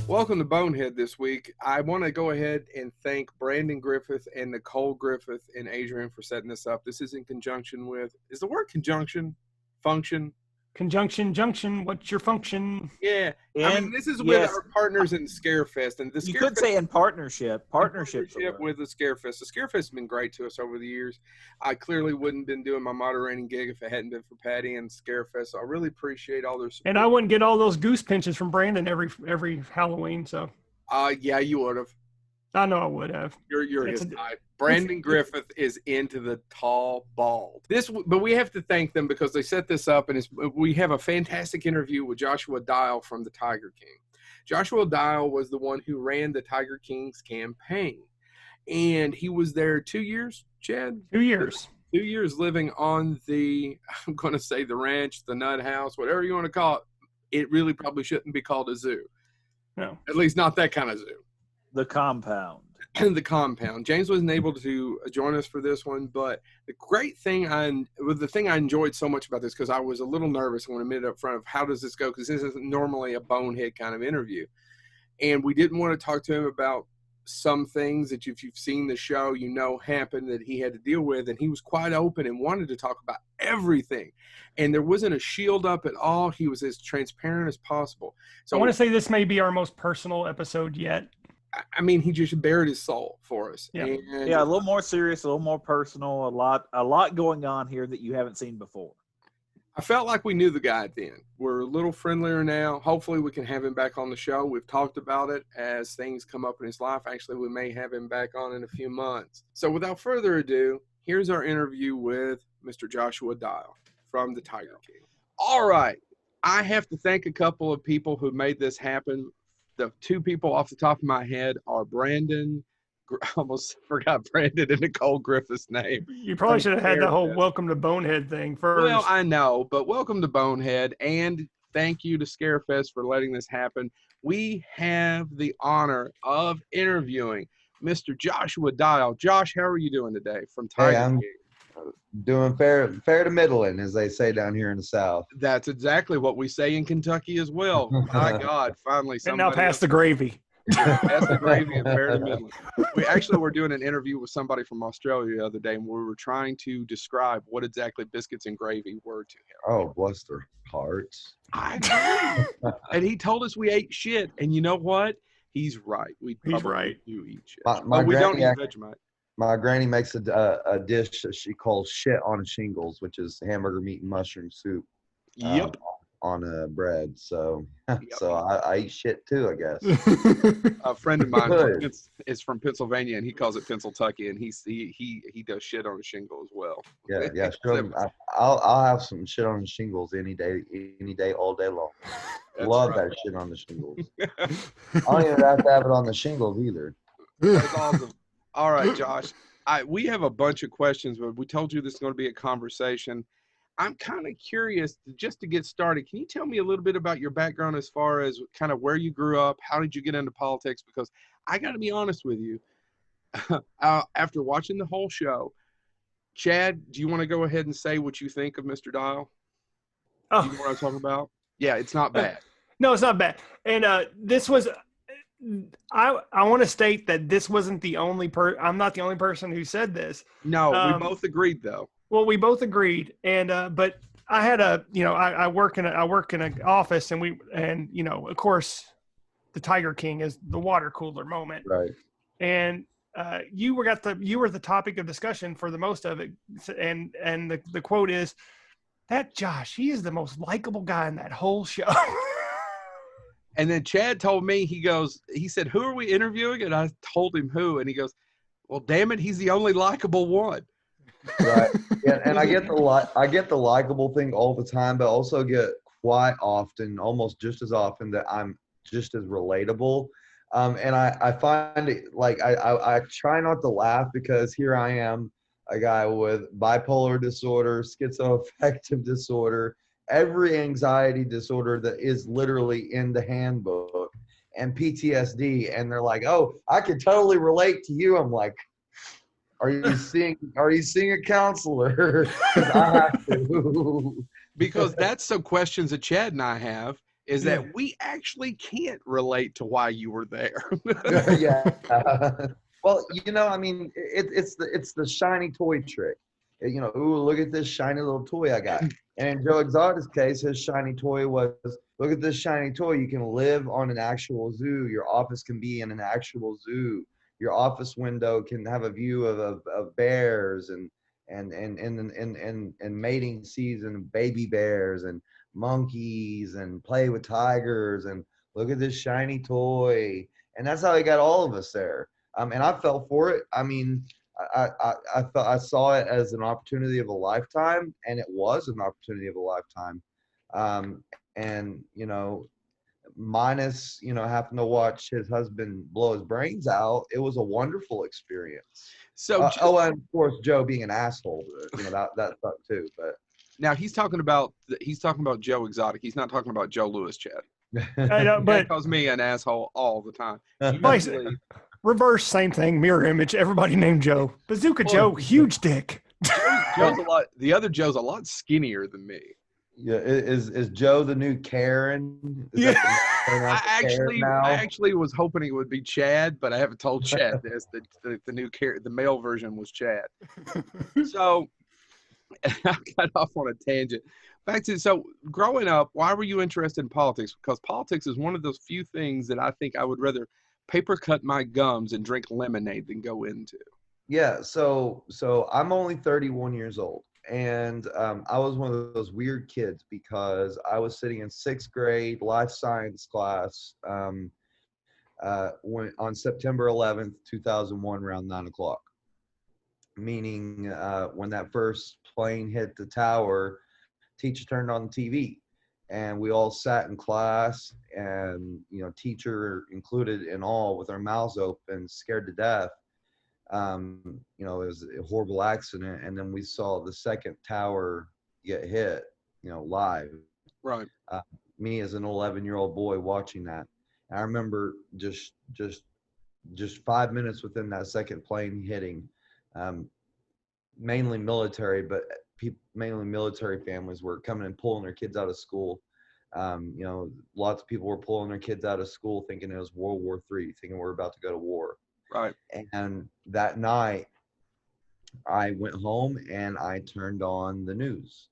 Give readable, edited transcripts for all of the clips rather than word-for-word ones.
Welcome to Bonehead this week. I want to go ahead and thank Brandon Griffith and Nicole Griffith and Adrian for setting this up. This is in conjunction with, is the word conjunction, function? Conjunction, junction, what's your function? Yeah. I mean, this is with yes, our partners in Scarefest. And the you could say in partnership. Partnership with the Scarefest. The Scarefest has been great to us over the years. I clearly wouldn't have been doing my moderating gig if it hadn't been for Patty and Scarefest. So I really appreciate all their support. And I wouldn't get all those goose pinches from Brandon every Halloween. So. Yeah, you would have. I know I would have. You're his type. Brandon Griffith is into the tall bald. But we have to thank them because they set this up, and we have a fantastic interview with Joshua Dial from the Tiger King. Joshua Dial was the one who ran the Tiger King's campaign, and he was there 2 years, Chad? 2 years. 2 years living on I'm going to say the ranch, the nut house, whatever you want to call it. It really probably shouldn't be called a zoo. No. At least not that kind of zoo. The compound. The compound. James wasn't able to join us for this one, but the thing I enjoyed so much about this, because I was a little nervous when I admitted up front of how does this go, because this isn't normally a bonehead kind of interview. And we didn't want to talk to him about some things that if you've seen the show, happened that he had to deal with. And he was quite open and wanted to talk about everything. And there wasn't a shield up at all. He was as transparent as possible. So I want to say this may be our most personal episode yet. I mean, he just bared his soul for us. Yeah, and a little more serious, a little more personal, a lot going on here that you haven't seen before. I felt like we knew the guy then. We're a little friendlier now. Hopefully we can have him back on the show. We've talked about it as things come up in his life. Actually, we may have him back on in a few months. So without further ado, here's our interview with Mr. Joshua Dial from the Tiger King. All right. I have to thank a couple of people who made this happen. The two people off the top of my head are Brandon. I almost forgot Brandon and Nicole Griffith's name. You probably should have had the whole welcome to Bonehead thing first. Well, I know, but welcome to Bonehead, and thank you to Scarefest for letting this happen. We have the honor of interviewing Mr. Joshua Dial. Josh, how are you doing today from Tiger King? Doing fair to middling, as they say down here in the South. That's exactly what we say in Kentucky as well. My God, finally somebody. And now past the gravy. Past the gravy and fair to middling. We actually were doing an interview with somebody from Australia the other day, and we were trying to describe what exactly biscuits and gravy were to him. Oh, bless their hearts. I know. And he told us we ate shit, and you know what? He's right. He's right. Do eat shit. My we don't eat granny, Vegemite. My granny makes a dish that she calls shit on shingles, which is hamburger meat and mushroom soup. Yep. On bread. So so I eat shit too, I guess. A friend of mine is from Pennsylvania, and he calls it Pennsyltucky, and he does shit on a shingle as well. Yeah. Sure. I'll have some shit on the shingles any day, all day long. Love that shit on the shingles. I don't even have to have it on the shingles either. That's awesome. All right, Josh. We have a bunch of questions, but we told you this is going to be a conversation. I'm kind of curious, just to get started, can you tell me a little bit about your background as far as kind of where you grew up? How did you get into politics? Because I got to be honest with you, after watching the whole show, Chad, do you want to go ahead and say what you think of Mr. Dial? Oh. Do you know what I'm talking about? Yeah, it's not bad. No, it's not bad. And this was I want to state that this wasn't the only I'm not the only person who said this. No, we both agreed though. Well, we both agreed, and but I had I work in an office, and of course, the Tiger King is the water cooler moment, right? And you were the topic of discussion for the most of it, and the quote is that Josh, he is the most likable guy in that whole show. And then Chad told me, he said, who are we interviewing? And I told him who, and he goes, well, damn it, he's the only likable one. Right. Yeah, and I get the likable thing all the time, but also get quite often, almost just as often, that I'm just as relatable. And I find it like I try not to laugh because here I am, a guy with bipolar disorder, schizoaffective disorder, every anxiety disorder that is literally in the handbook, and PTSD. And they're like, oh, I could totally relate to you. I'm like, Are you seeing a counselor? Because I have to. Because that's some questions that Chad and I have is that we actually can't relate to why you were there. Yeah. Well, I mean, it's the shiny toy trick. Ooh, look at this shiny little toy I got. And in Joe Exotic's case, his shiny toy was, look at this shiny toy. You can live on an actual zoo. Your office can be in an actual zoo. Your office window can have a view of bears and mating season, baby bears and monkeys, and play with tigers, and look at this shiny toy. And that's how he got all of us there. And I fell for it. I mean, I saw it as an opportunity of a lifetime, and it was an opportunity of a lifetime. And minus having to watch his husband blow his brains out, it was a wonderful experience. So and of course Joe being an asshole, that sucked too. But now he's talking about Joe Exotic. He's not talking about Joe Lewis, Chad. I know, but That calls me an asshole all the time. Usually, reverse, same thing, mirror image. Everybody named Joe. Bazooka Joe, huge dick. Joe's a lot. The other Joe's a lot skinnier than me. Yeah, is Joe the new Karen? Yeah. I actually was hoping it would be Chad, but I haven't told Chad this. The new the male version was Chad. So I got off on a tangent. Back to, so growing up, why were you interested in politics? Because politics is one of those few things that I think I would rather paper cut my gums and drink lemonade than go into. Yeah, so I'm only 31 years old, and I was one of those weird kids because I was sitting in 6th grade life science class when on September 11th, 2001, around 9 o'clock. Meaning when that first plane hit the tower, teacher turned on the TV, and we all sat in class, and teacher included in all, with our mouths open, scared to death. It was a horrible accident, and then we saw the second tower get hit, live. Right. Me as an 11-year-old boy watching that. And I remember just 5 minutes within that second plane hitting, mainly military, but mainly military families were coming and pulling their kids out of school. Lots of people were pulling their kids out of school thinking it was World War III, thinking we're about to go to war. Right. And that night, I went home and I turned on the news.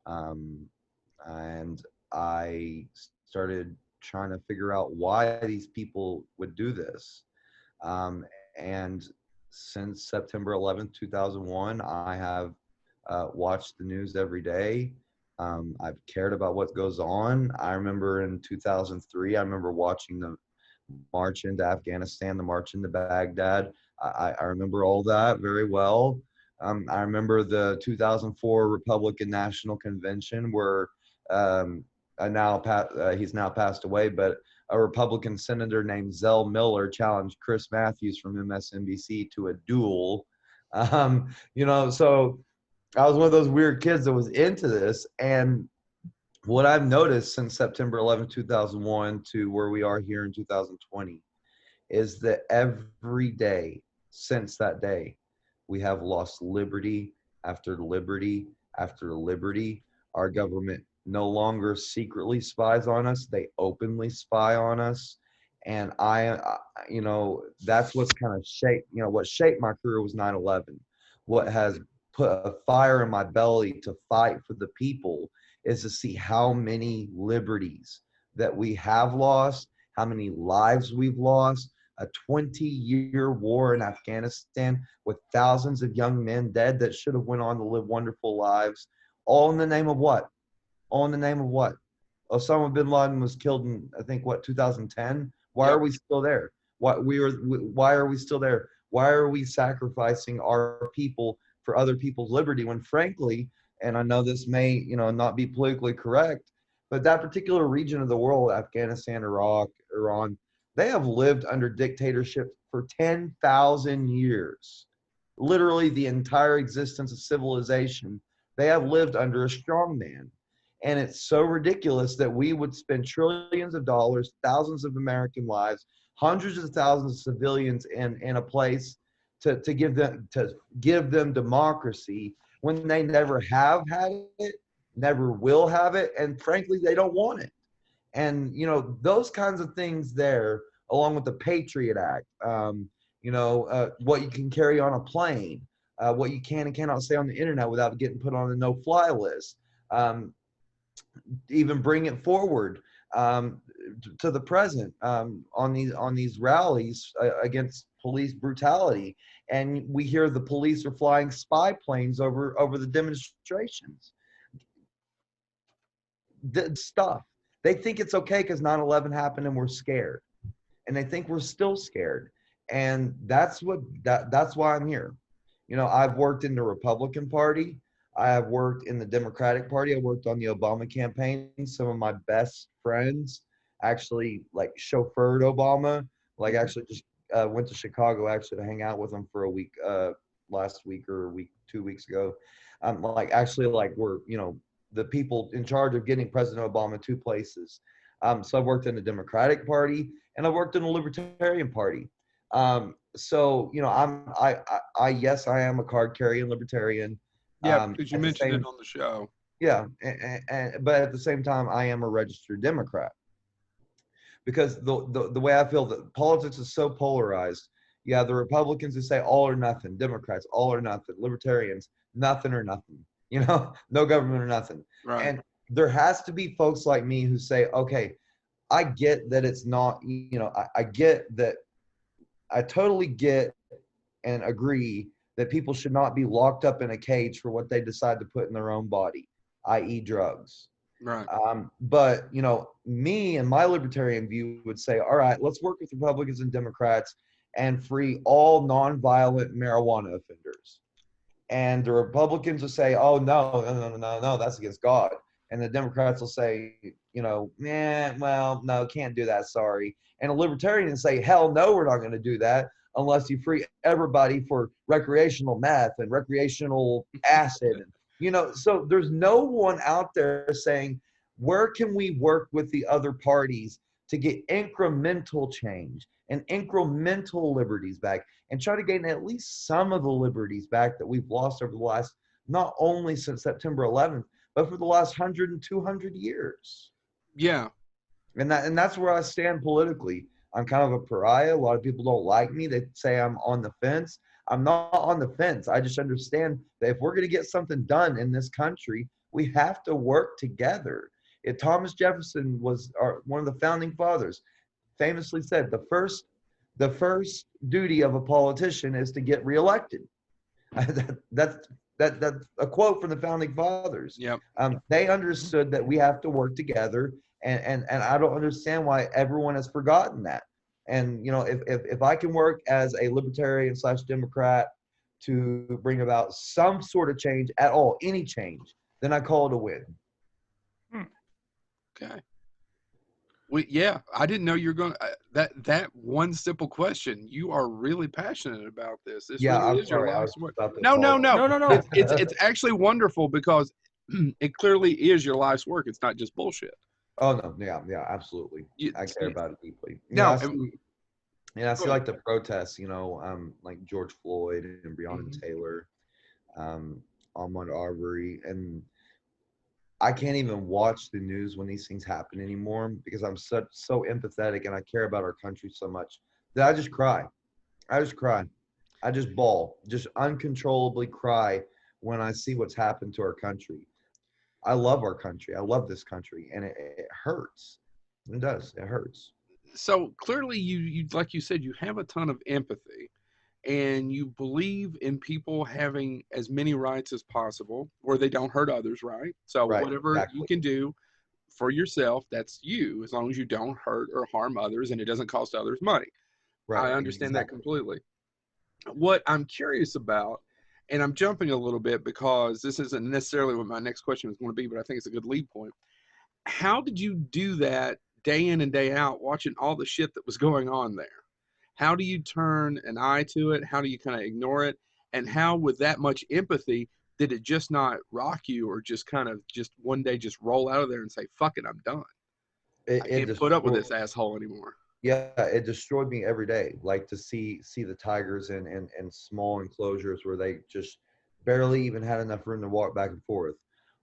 And I started trying to figure out why these people would do this. And since September 11th, 2001, I have watched the news every day. I've cared about what goes on. I remember in 2003, I remember watching the march into Afghanistan, the march into Baghdad. I remember all that very well. I remember the 2004 Republican National Convention where he's now passed away, but a Republican senator named Zell Miller challenged Chris Matthews from MSNBC to a duel. So I was one of those weird kids that was into this. And what I've noticed since September 11, 2001 to where we are here in 2020 is that every day since that day, we have lost liberty after liberty after liberty. Our government no longer secretly spies on us. They openly spy on us. And that's what's kind of shaped, what shaped my career was 9/11. What has put a fire in my belly to fight for the people is to see how many liberties that we have lost, how many lives we've lost, a 20-year war in Afghanistan with thousands of young men dead that should have went on to live wonderful lives, all in the name of what? All in the name of what? Osama bin Laden was killed in, I think, 2010? Why are we still there? Why are we still there? Why are we sacrificing our people for other people's liberty when, frankly, and I know this may, not be politically correct, but that particular region of the world, Afghanistan, Iraq, Iran, they have lived under dictatorship for 10,000 years. Literally the entire existence of civilization, they have lived under a strongman. And it's so ridiculous that we would spend trillions of dollars, thousands of American lives, hundreds of thousands of civilians in a place to give them democracy when they never have had it, never will have it, and frankly, they don't want it. And, those kinds of things there, along with the Patriot Act, what you can carry on a plane, what you can and cannot say on the internet without getting put on a no-fly list, even bring it forward to the present on these rallies against police brutality, and we hear the police are flying spy planes over the demonstrations. The stuff, they think it's okay because 9/11 happened and we're scared, and they think we're still scared, and that's why I'm here. I've worked in the Republican Party. I have worked in the Democratic Party. I worked on the Obama campaign. Some of my best friends actually like chauffeured Obama. Like actually just went to Chicago actually to hang out with him for a week last week or 2 weeks ago. Like actually like we're the people in charge of getting President Obama to places. So I've worked in the Democratic Party and I've worked in the Libertarian Party. So yes, I am a card carrying libertarian. Yeah, because you mentioned it on the show. Yeah, but at the same time, I am a registered Democrat, because the way I feel that politics is so polarized. You have the Republicans who say all or nothing, Democrats all or nothing, Libertarians nothing or nothing. No government or nothing. Right. And there has to be folks like me who say, okay, I get that it's not. I get that. I totally get and agree that people should not be locked up in a cage for what they decide to put in their own body, i.e. drugs. Right. But, me and my libertarian view would say, all right, let's work with Republicans and Democrats and free all nonviolent marijuana offenders. And the Republicans will say, oh, no, that's against God. And the Democrats will say, no, can't do that, sorry. And a libertarian will say, hell no, we're not going to do that unless you free everybody for recreational meth and recreational acid. So there's no one out there saying, where can we work with the other parties to get incremental change and incremental liberties back and try to gain at least some of the liberties back that we've lost over the last, not only since September 11th, but for the last 100 and 200 years. Yeah. And that's where I stand politically. I'm kind of a pariah. A lot of people don't like me. They say I'm on the fence. I'm not on the fence. I just understand that if we're going to get something done in this country, we have to work together. Thomas Jefferson was one of the founding fathers, famously said, the first duty of a politician is to get reelected. That's a quote from the founding fathers. Yep. They understood that we have to work together, and I don't understand why everyone has forgotten that. And if I can work as a libertarian / Democrat to bring about some sort of change at all, any change, then I call it a win. Okay. I didn't know you're going to, that one simple question. You are really passionate about this. This really I'm is your sorry. life's work. No. It's actually wonderful because it clearly is your life's work. It's not just bullshit. Oh no, yeah, absolutely. I care about it deeply. I see like the protests, like George Floyd and Breonna Taylor, Ahmaud Arbery, and I can't even watch the news when these things happen anymore because I'm so empathetic and I care about our country so much that I just cry. I just bawl, just uncontrollably cry when I see what's happened to our country. I love our country. I love this country, and it hurts. It does. It hurts. So clearly you like you said, you have a ton of empathy and you believe in people having as many rights as possible where they don't hurt others, right? So whatever you can do for yourself, that's you, as long as you don't hurt or harm others and it doesn't cost others money. Right. I understand that completely. What I'm curious about, and I'm jumping a little bit because this isn't necessarily what my next question was going to be, but I think it's a good lead point. How did you do that day in and day out, watching all the shit that was going on there? How do you turn an eye to it? How do you kind of ignore it? And how, with that much empathy, did it just not rock you, or just kind of just one day just roll out of there and say, fuck it, I'm done. I can't put up with this asshole anymore. Yeah, it destroyed me every day. Like to see the tigers in small enclosures where they just barely even had enough room to walk back and forth,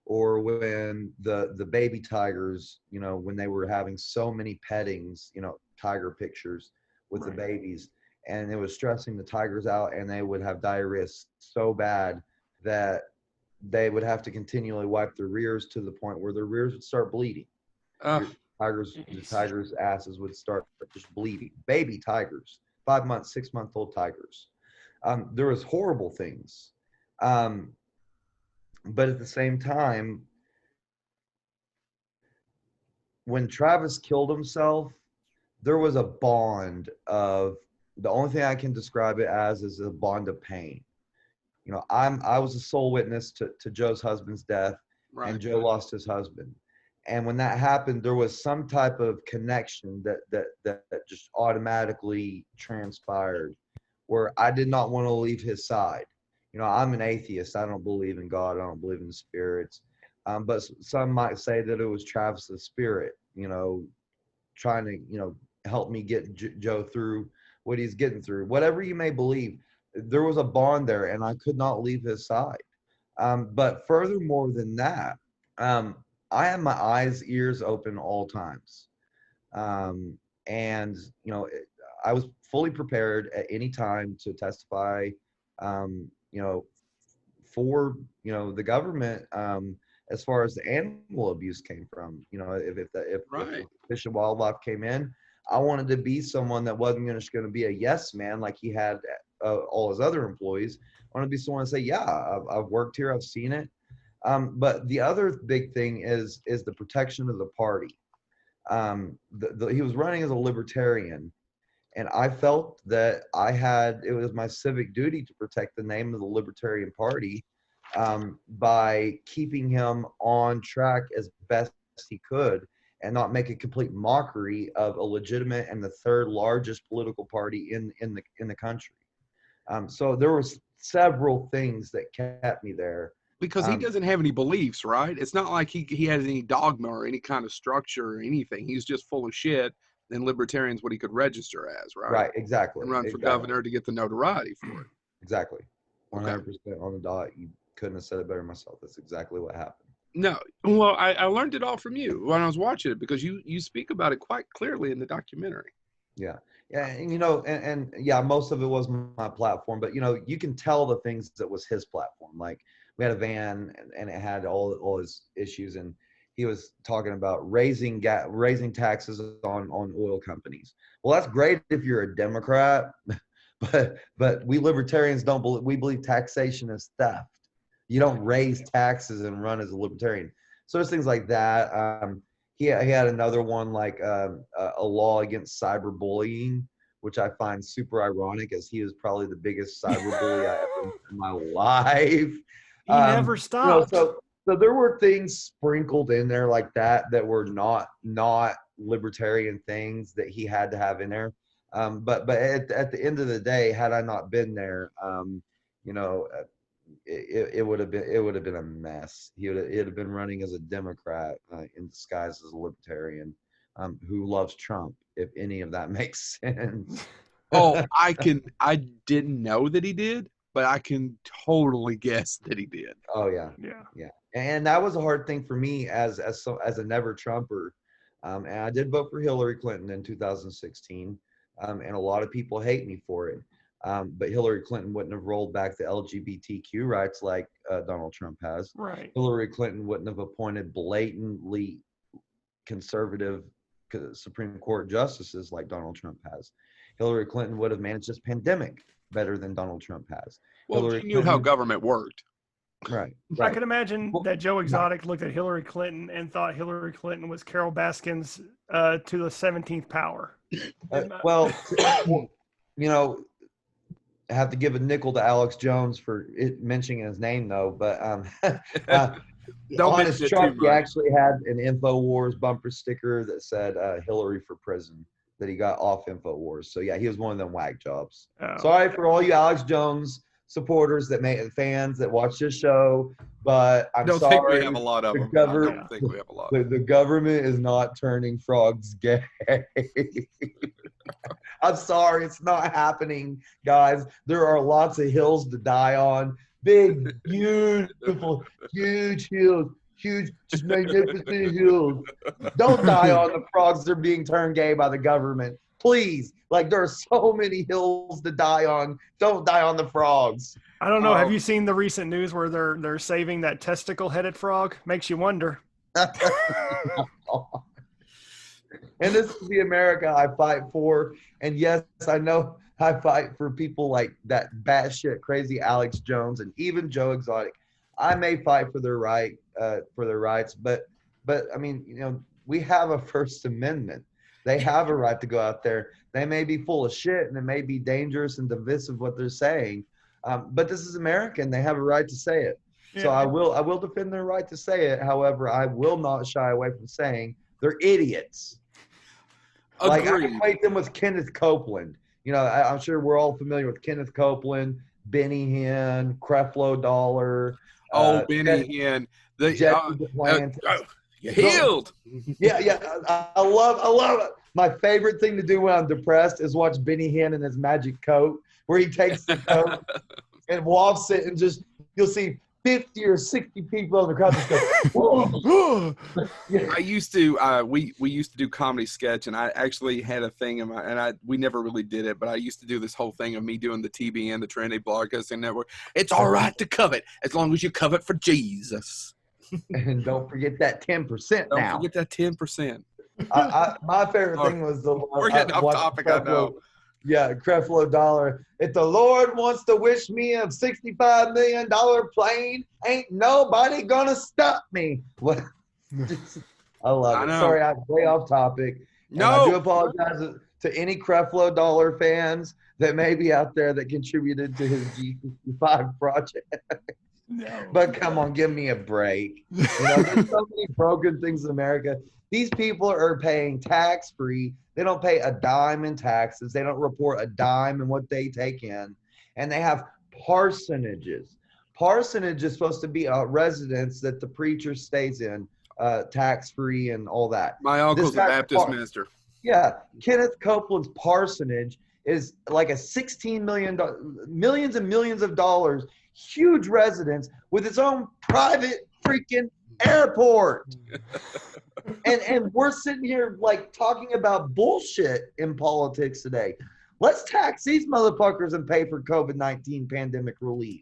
or when the baby tigers, you know, when they were having so many pettings, you know, tiger pictures with the babies, and it was stressing the tigers out, and they would have diarrhea so bad that they would have to continually wipe their rears to the point where their rears would start bleeding. The tigers' asses would start just bleeding. Baby tigers, 5 months, 6-month-old tigers. There was horrible things. But at the same time, when Travis killed himself, there was a bond of, the only thing I can describe it as is a bond of pain. You know, I was a sole witness to Joe's husband's death, and Joe lost his husband. And when that happened, there was some type of connection that just automatically transpired, where I did not want to leave his side. You know, I'm an atheist. I don't believe in God. I don't believe in spirits. But some might say that it was Travis's spirit, you know, trying to, you know, help me get Joe through what he's getting through. Whatever you may believe, there was a bond there, and I could not leave his side. But furthermore than that, I had my eyes, ears open all times. And, you know, I was fully prepared at any time to testify, you know, for, you know, the government, as far as the animal abuse came from. You know, if Fish and Wildlife came in, I wanted to be someone that wasn't just going to be a yes man like he had all his other employees. I want to be someone to say, yeah, I've worked here, I've seen it. But the other big thing is the protection of the party. He was running as a libertarian, and I felt that it was my civic duty to protect the name of the Libertarian Party, by keeping him on track as best he could, and not make a complete mockery of a legitimate and the third largest political party in the country. So there were several things that kept me there. Because he doesn't have any beliefs, right? It's not like he has any dogma or any kind of structure or anything. He's just full of shit, and libertarian's what he could register as, right? Right, exactly. And run for governor to get the notoriety for it. Exactly. 100% on the dot. You couldn't have said it better myself. That's exactly what happened. No, well, I learned it all from you when I was watching it, because you speak about it quite clearly in the documentary. Yeah. Yeah, and you know, and yeah, most of it was my platform, but you know, you can tell the things that was his platform. Like, we had a van, and it had all his issues, and he was talking about raising taxes on oil companies. Well, that's great if you're a Democrat, but we libertarians don't believe. We believe taxation is theft. You don't raise taxes and run as a libertarian. So there's things like that. He had another one, like a law against cyberbullying, which I find super ironic, as he is probably the biggest cyberbully I ever met in my life. He never stopped. You know, so there were things sprinkled in there like that were not libertarian things that he had to have in there. But at the end of the day, had I not been there, you know, it would have been a mess. He'd have been running as a Democrat in disguise as a libertarian, who loves Trump, if any of that makes sense. Oh, I didn't know that he did, but I can totally guess that he did. Oh yeah. And that was a hard thing for me as a never Trumper. And I did vote for Hillary Clinton in 2016, and a lot of people hate me for it. But Hillary Clinton wouldn't have rolled back the LGBTQ rights like Donald Trump has. Right. Hillary Clinton wouldn't have appointed blatantly conservative Supreme Court justices like Donald Trump has. Hillary Clinton would have managed this pandemic better than Donald Trump has. Well, she knew how government worked. Right. I can imagine that Joe Exotic looked at Hillary Clinton and thought Hillary Clinton was Carol Baskin's to the 17th power. Well, you know, I have to give a nickel to Alex Jones for mentioning his name, though. But on his truck, he actually had an InfoWars bumper sticker that said Hillary for prison, that he got off InfoWars. So yeah, he was one of them whack jobs. Oh. Sorry for all you Alex Jones supporters fans that watch this show, but I'm sorry. I don't think we have a lot of them. I don't think we have a lot. The government is not turning frogs gay. I'm sorry, it's not happening, guys. There are lots of hills to die on. Big, beautiful, huge hills. huge, just magnificent hills. Don't die on the frogs. They're being turned gay by the government. Please. Like, there are so many hills to die on. Don't die on the frogs. I don't know. Have you seen the recent news where they're saving that testicle-headed frog? Makes you wonder. And this is the America I fight for. And yes, I know I fight for people like that batshit crazy Alex Jones and even Joe Exotic. I may fight for their rights, but I mean, you know, we have a First Amendment. They have a right to go out there. They may be full of shit and it may be dangerous and divisive what they're saying, but this is America and they have a right to say it. Yeah. So I will defend their right to say it. However, I will not shy away from saying they're idiots. Agreed. Like, I equate them with Kenneth Copeland. You know, I'm sure we're all familiar with Kenneth Copeland, Benny Hinn, Creflo Dollar. Benny Hinn. You healed. Yeah. I love it. My favorite thing to do when I'm depressed is watch Benny Hinn in his magic coat, where he takes the coat and wafts it, and just you'll see 50 or 60 people in the crowd just go, I used to we used to do comedy sketch, and I actually had a thing in my, we never really did it, but I used to do this whole thing of me doing the TBN, the Trinity Broadcasting Network. It's all right to covet as long as you covet for Jesus. And don't forget that 10% now. Don't forget that 10%. My favorite thing was we're getting off topic, I know. Yeah, Creflo Dollar. If the Lord wants to wish me a $65 million plane, ain't nobody gonna stop me. What? I love it. Sorry, I'm way off topic. No, I do apologize to any Creflo Dollar fans that may be out there that contributed to his G65 project. No. But come on, give me a break. You know, there's so many broken things in America. These people are paying tax-free. They don't pay a dime in taxes. They don't report a dime in what they take in. And they have parsonages. Parsonage is supposed to be a residence that the preacher stays in, tax-free and all that. My uncle's a Baptist minister. Yeah. Kenneth Copeland's parsonage is like a $16 million, millions and millions of dollars, huge residence with its own private freaking airport. And we're sitting here like talking about bullshit in politics today. Let's tax these motherfuckers and pay for COVID-19 pandemic relief.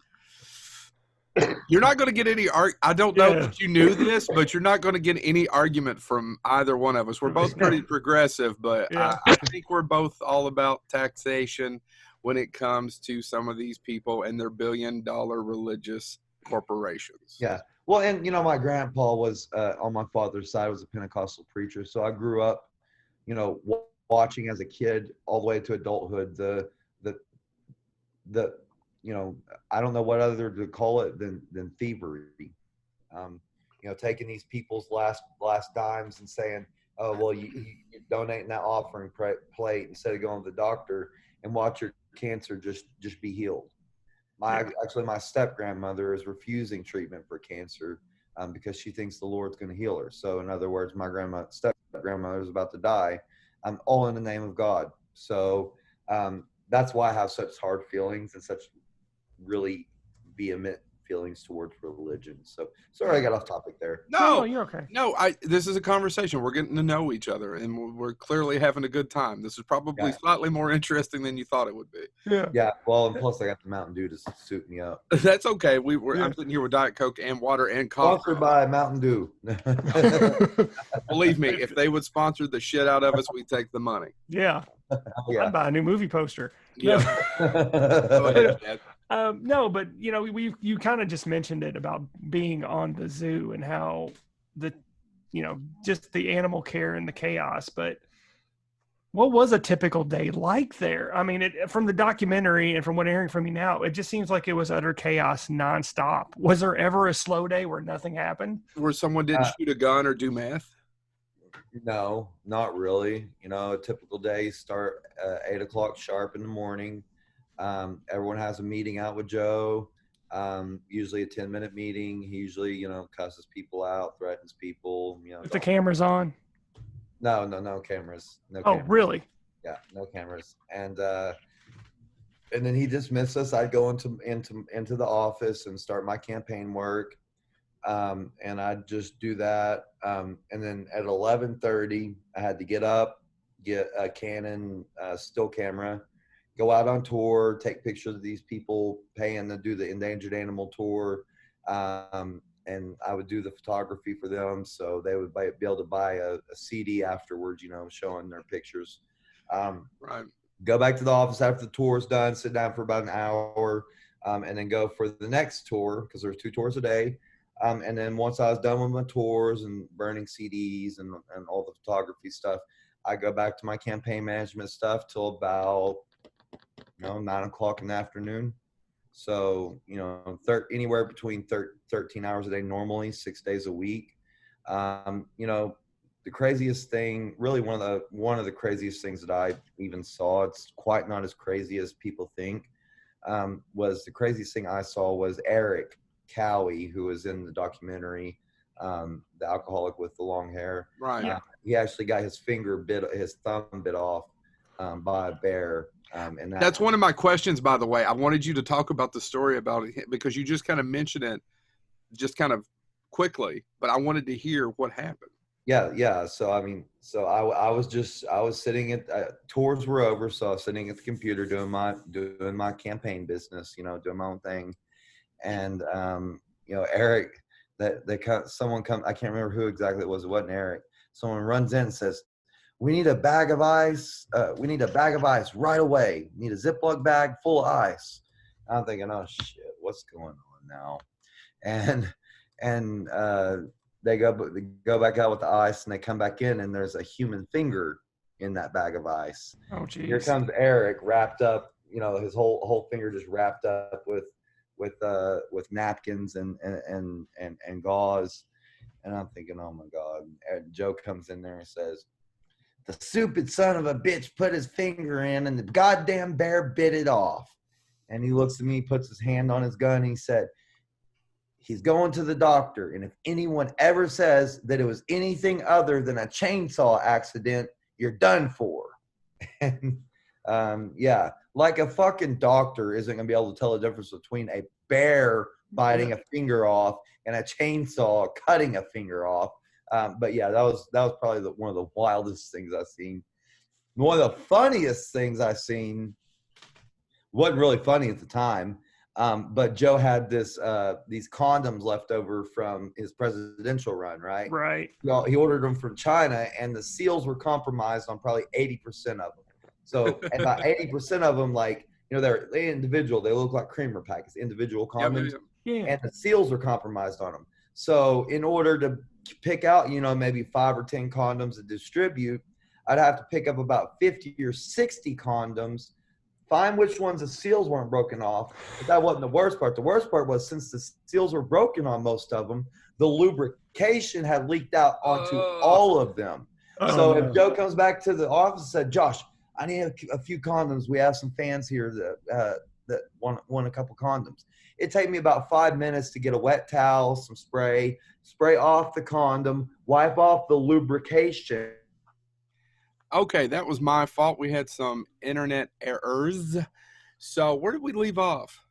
You're not going to get any I don't know that you knew this, but you're not going to get any argument from either one of us. We're both pretty progressive, but I think we're both all about taxation when it comes to some of these people and their billion-dollar religious corporations. Yeah. Well, and, you know, my grandpa was, on my father's side, was a Pentecostal preacher. So I grew up, you know, watching as a kid all the way to adulthood, the you know, I don't know what other to call it than thievery. You know, taking these people's last dimes and saying, oh, well, you donate that offering plate instead of going to the doctor and watch your cancer just be healed. Actually, my step-grandmother is refusing treatment for cancer because she thinks the Lord's going to heal her. So, in other words, my step-grandmother is about to die. I'm all in the name of God. So that's why I have such hard feelings and such really vehement feelings towards religion. So sorry I got off topic there. No, you're okay. No, this is a conversation. We're getting to know each other, and we're clearly having a good time. This is probably slightly more interesting than you thought it would be. Yeah. Well, and plus I got the Mountain Dew to suit me up. That's okay. I'm sitting here with Diet Coke and water and coffee. Sponsored by Mountain Dew. Believe me, if they would sponsor the shit out of us, we'd take the money. Yeah. I'd buy a new movie poster. Yeah. Go ahead, Dad. No, but you know, you kind of just mentioned it about being on the zoo and how just the animal care and the chaos. But what was a typical day like there? I mean, from the documentary and from what I'm hearing from you now, it just seems like it was utter chaos nonstop. Was there ever a slow day where nothing happened? Where someone didn't shoot a gun or do meth? No, not really. You know, a typical day start 8 o'clock sharp in the morning. Everyone has a meeting out with Joe, usually a 10-minute meeting. He usually, you know, cusses people out, threatens people, you know. If the camera's on? No cameras. No oh, cameras. Really? Yeah, no cameras. And then he dismissed us. I'd go into the office and start my campaign work. and I'd just do that. And then at 11:30, I had to get up, get a Canon still camera, go out on tour, take pictures of these people, paying to do the endangered animal tour. And I would do the photography for them, so they would be able to buy a CD afterwards, showing their pictures. Right. Go back to the office after the tour's done, sit down for about an hour, and then go for the next tour, because there's 2 tours a day. And then once I was done with my tours and burning CDs and all the photography stuff, I go back to my campaign management stuff till about 9 o'clock in the afternoon. So, anywhere between 13 hours a day normally, 6 days a week. The craziest thing, really one of the craziest things that I even saw, it's quite not as crazy as people think, was the craziest thing I saw was Eric Cowie, who was in the documentary, the alcoholic with the long hair. Right. He actually got his thumb bit off by a bear. And that's one of my questions, by the way. I wanted you to talk about the story about it because you just kind of mentioned it just kind of quickly, but I wanted to hear what happened. Yeah. So, I was sitting at, tours were over. So I was sitting at the computer doing my campaign business, doing my own thing. And, Eric, someone I can't remember who exactly it was. It wasn't Eric. Someone runs in and says, we need a bag of ice. We need a bag of ice right away. We need a Ziploc bag full of ice. I'm thinking, oh shit, what's going on now? And they go back out with the ice, and they come back in, and there's a human finger in that bag of ice. Oh, geez. Here comes Eric, wrapped up, his whole finger just wrapped up with napkins and gauze. And I'm thinking, oh my God. And Joe comes in there and says, the stupid son of a bitch put his finger in, and the goddamn bear bit it off. And he looks at me, puts his hand on his gun, and he said, he's going to the doctor. And if anyone ever says that it was anything other than a chainsaw accident, you're done for. And like a fucking doctor isn't going to be able to tell the difference between a bear biting a finger off and a chainsaw cutting a finger off. But yeah, that was probably one of the wildest things I've seen. One of the funniest things I've seen wasn't really funny at the time. But Joe had these condoms left over from his presidential run, right? Right. Well, he ordered them from China, and the seals were compromised on probably 80% of them. So about 80% of them, they're individual. They look like creamer packets, individual condoms. Yeah. And the seals were compromised on them. So in order to pick out, maybe 5 or 10 condoms to distribute, I'd have to pick up about 50 or 60 condoms, find which ones the seals weren't broken off. But that wasn't the worst part. The worst part was, since the seals were broken on most of them, the lubrication had leaked out onto all of them. So if Joe comes back to the office and said, Josh, I need a few condoms. We have some fans here that want a couple condoms. It'd take me about 5 minutes to get a wet towel, some spray off the condom, wipe off the lubrication. Okay, that was my fault. We had some internet errors. So where did we leave off?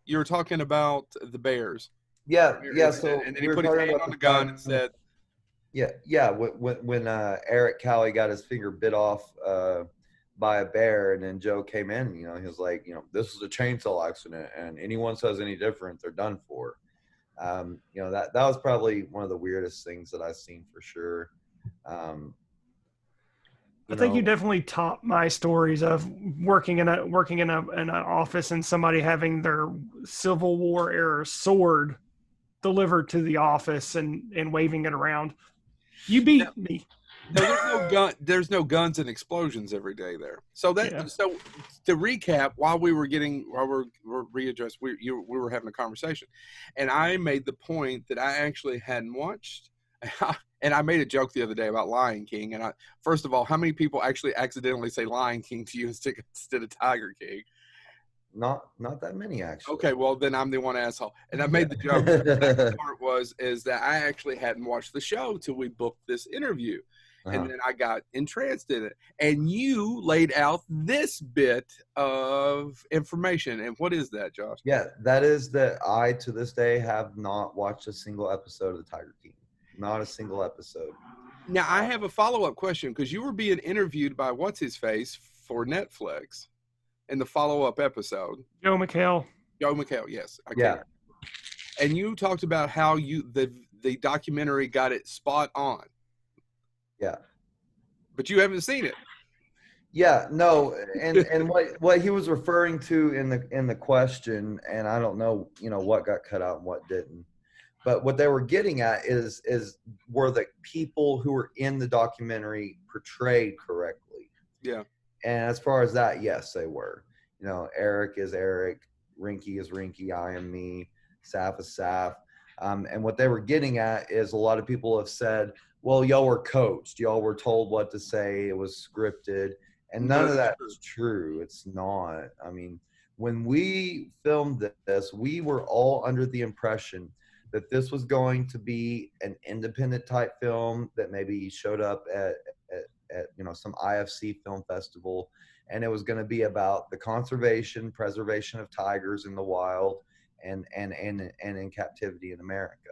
You were talking about the bears. Yeah. So and then he put his hand on the gun and said, Yeah. When Eric Cowie got his finger bit off by a bear, and then Joe came in, he was like, this is a chainsaw accident, and anyone says any different, they're done for. That was probably one of the weirdest things that I've seen for sure. I think you definitely topped my stories of working in an office and somebody having their Civil War era sword delivered to the office and waving it around. You beat me. There's no guns and explosions every day there. So so to recap, while we were readjust, we were having a conversation, and I made the point that I actually hadn't watched. And I made a joke the other day about Lion King. And first of all, how many people actually accidentally say Lion King to you instead of Tiger King? Not that many, actually. Okay, well then I'm the one asshole. And I made the joke. The part is that I actually hadn't watched the show till we booked this interview. And then I got entranced in it. And you laid out this bit of information. And what is that, Josh? Yeah, that is that I, to this day, have not watched a single episode of the Tiger King. Not a single episode. Now, I have a follow-up question because you were being interviewed by What's-His-Face for Netflix in the follow-up episode. Joe McHale. Joe McHale, yes. Yeah. And you talked about how the documentary got it spot on. Yeah. But you haven't seen it. Yeah, no, and what he was referring to in the question, and I don't know, what got cut out and what didn't, but what they were getting at is were the people who were in the documentary portrayed correctly? Yeah. And as far as that, yes, they were. Eric is Eric, Rinky is Rinky, I am me, Saf is Saf. And what they were getting at is a lot of people have said, well, y'all were coached. Y'all were told what to say. It was scripted. And none of that is true. It's not. I mean, when we filmed this, we were all under the impression that this was going to be an independent type film that maybe showed up at some IFC film festival. And it was going to be about the preservation of tigers in the wild and in captivity in America.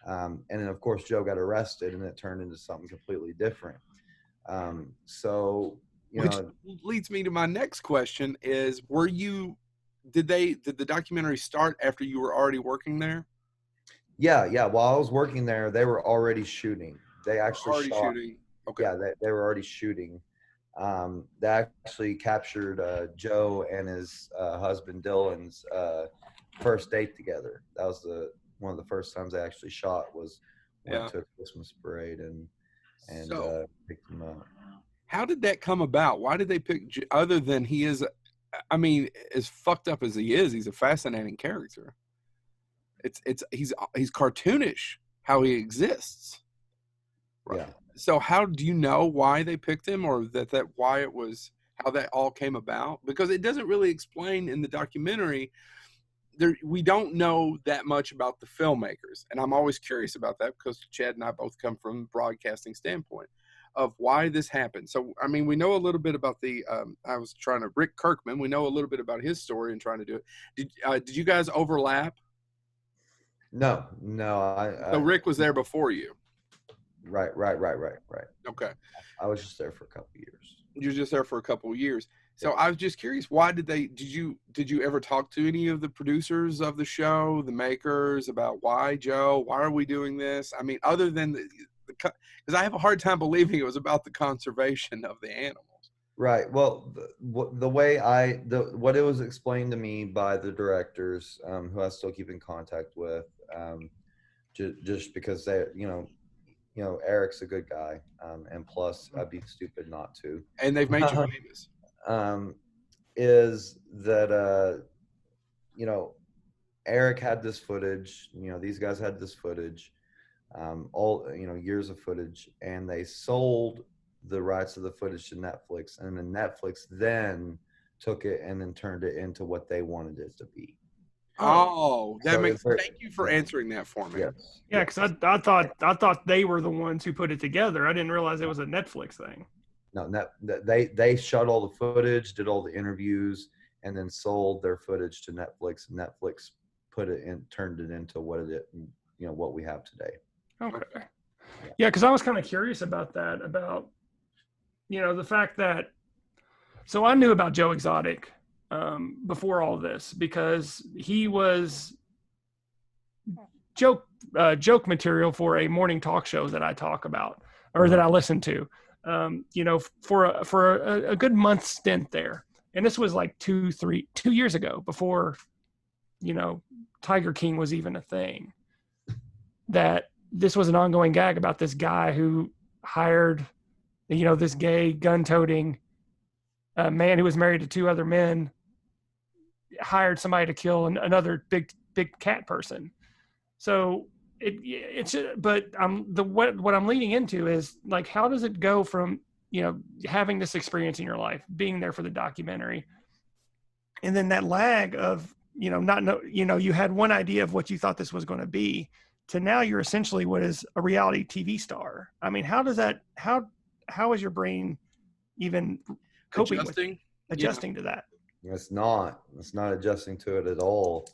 And then, of course, Joe got arrested, and it turned into something completely different. Which leads me to my next question: is did the documentary start after you were already working there? Yeah. While I was working there, they were already shooting. They actually shooting. Okay. Yeah, they were already shooting. They actually captured Joe and his husband Dylan's first date together. That was one of the first times they actually shot was went to a Christmas parade and picked him up. How did that come about? Why did they pick, other than he is, I mean, as fucked up as he is, he's a fascinating character. He's cartoonish how he exists. Right. Yeah. So how do you know why they picked him, or how that all came about? Because it doesn't really explain in the documentary. We don't know that much about the filmmakers, and I'm always curious about that because Chad and I both come from a broadcasting standpoint of why this happened. So, I mean, we know a little bit about Rick Kirkman. We know a little bit about his story and trying to do it. Did you guys overlap? No. So Rick was there before you. Right. Okay. I was just there for a couple of years. You were just there for a couple of years. So I was just curious, did you ever talk to any of the producers of the show, the makers, about why are we doing this? I mean, other than because I have a hard time believing it was about the conservation of the animals. Right. Well, what it was explained to me by the directors, who I still keep in contact with, just because they, Eric's a good guy, and plus I'd be stupid not to. And they've made you famous. Is that Eric had this footage, these guys had this footage, all years of footage, and they sold the rights of the footage to Netflix, and then Netflix then took it and then turned it into what they wanted it to be. Oh, thank you for answering that for me. Yes. Yeah, because I thought they were the ones who put it together. I didn't realize it was a Netflix thing. No, they shot all the footage, did all the interviews, and then sold their footage to Netflix. Netflix turned it into what we have today. Okay. Yeah, because I was kind of curious about that, about the fact that. So I knew about Joe Exotic before all this because he was joke material for a morning talk show that I talk about or that I listen to. For a good month stint there. And this was like 2 years ago before, Tiger King was even a thing, that this was an ongoing gag about this guy who hired, this gay gun-toting man who was married to 2 other men, hired somebody to kill another big cat person. So what I'm leading into is like, how does it go from, having this experience in your life, being there for the documentary, and then that lag of, you had one idea of what you thought this was going to be, to now you're essentially what is a reality TV star. I mean, how how is your brain even coping adjusting to that? It's not adjusting to it at all.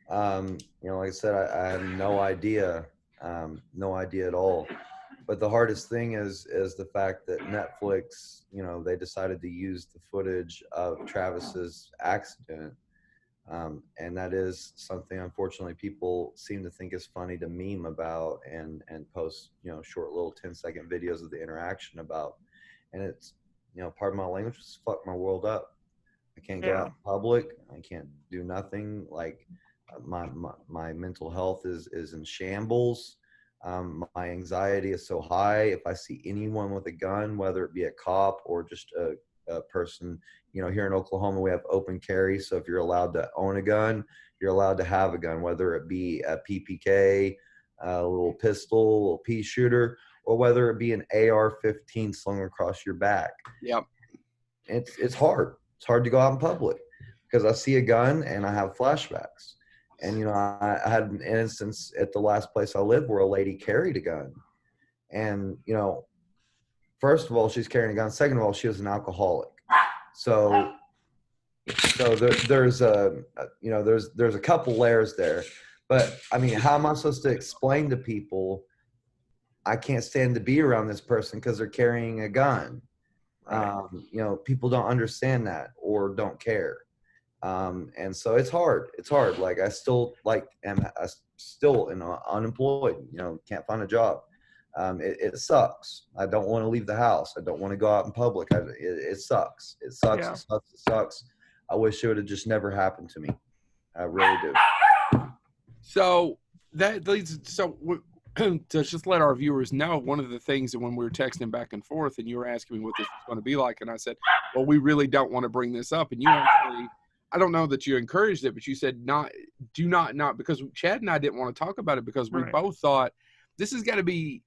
Like I said, I have no idea at all. But the hardest thing is the fact that Netflix, they decided to use the footage of Travis's accident. And that is something, unfortunately, people seem to think is funny to meme about and post, short little 10-second videos of the interaction about. And it's, pardon my language, just fucked my world up. I can't go out in public. I can't do nothing. Like my mental health is in shambles. My anxiety is so high. If I see anyone with a gun, whether it be a cop or just a person, here in Oklahoma, we have open carry. So if you're allowed to own a gun, you're allowed to have a gun, whether it be a PPK, a little pistol, a little pea shooter, or whether it be an AR-15 slung across your back. Yep. It's hard. It's hard to go out in public because I see a gun and I have flashbacks. And, I had an instance at the last place I lived where a lady carried a gun. And, first of all, she's carrying a gun. Second of all, she was an alcoholic. So there's a couple layers there. But, I mean, how am I supposed to explain to people I can't stand to be around this person because they're carrying a gun? Right. People don't understand that or don't care. And so it's hard. Like I still am still unemployed, can't find a job. It sucks. I don't want to leave the house. I don't want to go out in public. It sucks. It sucks. Yeah. It sucks. I wish it would have just never happened to me. I really do. So that leads, to just let our viewers know, one of the things that when we were texting back and forth and you were asking me what this was going to be like, and I said, well, we really don't want to bring this up. And you actually, I don't know that you encouraged it, but you said do not, because Chad and I didn't want to talk about it because we both thought this has got to be,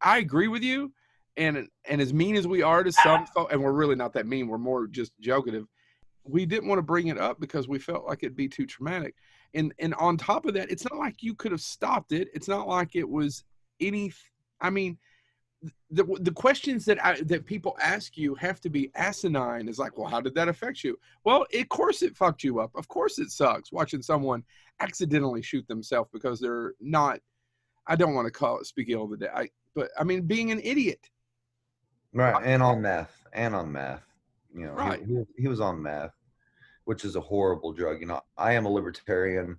I agree with you. And as mean as we are to some folks, and we're really not that mean, we're more just jokative. We didn't want to bring it up because we felt like it'd be too traumatic. And on top of that, it's not like you could have stopped it. It's not like it was any, I mean, the questions that people ask you have to be asinine. Is like, well, how did that affect you? Well, of course it fucked you up. Of course it sucks watching someone accidentally shoot themselves because they're not, I don't want to speak ill of the day, but I mean, being an idiot. Right. And on meth. Right. He was on meth, which is a horrible drug. I am a libertarian,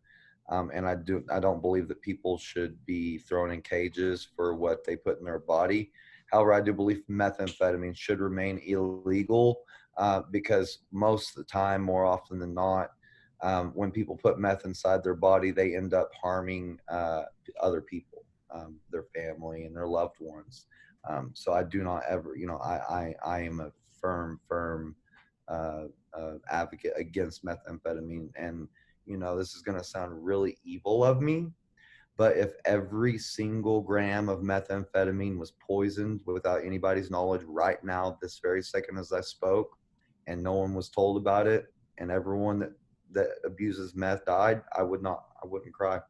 and I don't believe that people should be thrown in cages for what they put in their body. However, I do believe methamphetamine should remain illegal because most of the time, more often than not, when people put meth inside their body, they end up harming other people, their family and their loved ones. So I do not ever, I am a firm advocate against methamphetamine. And, this is going to sound really evil of me, but if every single gram of methamphetamine was poisoned without anybody's knowledge right now, this very second as I spoke, and no one was told about it, and everyone that abuses meth died, I wouldn't cry.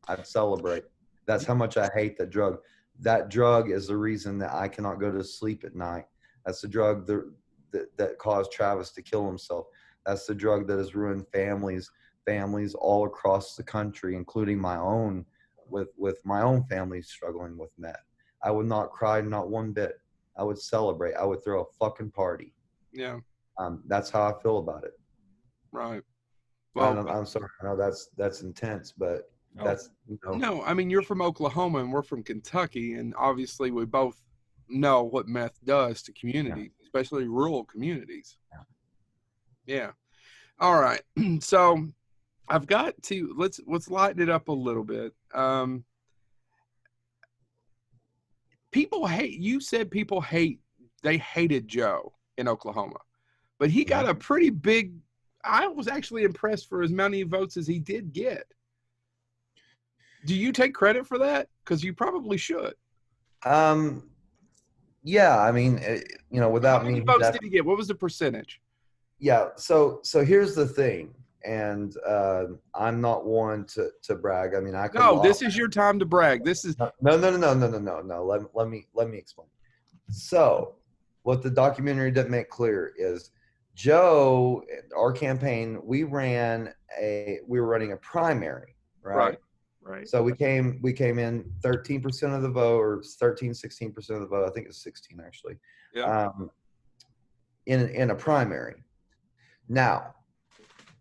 I'd celebrate. That's how much I hate that drug. That drug is the reason that I cannot go to sleep at night. That's the drug that caused Travis to kill himself. That's the drug that has ruined families all across the country, including my own, with my own family struggling with meth. I would not cry, not one bit. I would celebrate. I would throw a fucking party. Yeah. That's how I feel about it. Right. Well, I'm sorry. I know that's intense, but that's, No, I mean, you're from Oklahoma and we're from Kentucky, and obviously we both know what meth does to communities, especially rural communities. Yeah. All right. So I've got to, let's lighten it up a little bit. People hate, you said they hated Joe in Oklahoma, but he got a pretty big, I was actually impressed for as many votes as he did get. Do you take credit for that? Because you probably should. Yeah, I mean, without me. How many votes did he get? What was the percentage? Yeah, so here's the thing, and I'm not one to brag. I mean, this is your time to brag. This is no. Let me explain. So what the documentary didn't make clear is Joe, our campaign, we were running a primary, right? Right. So we came in 13% of the vote, or 13, 16% of the vote. I think it's 16 actually. Yeah. In a primary. Now,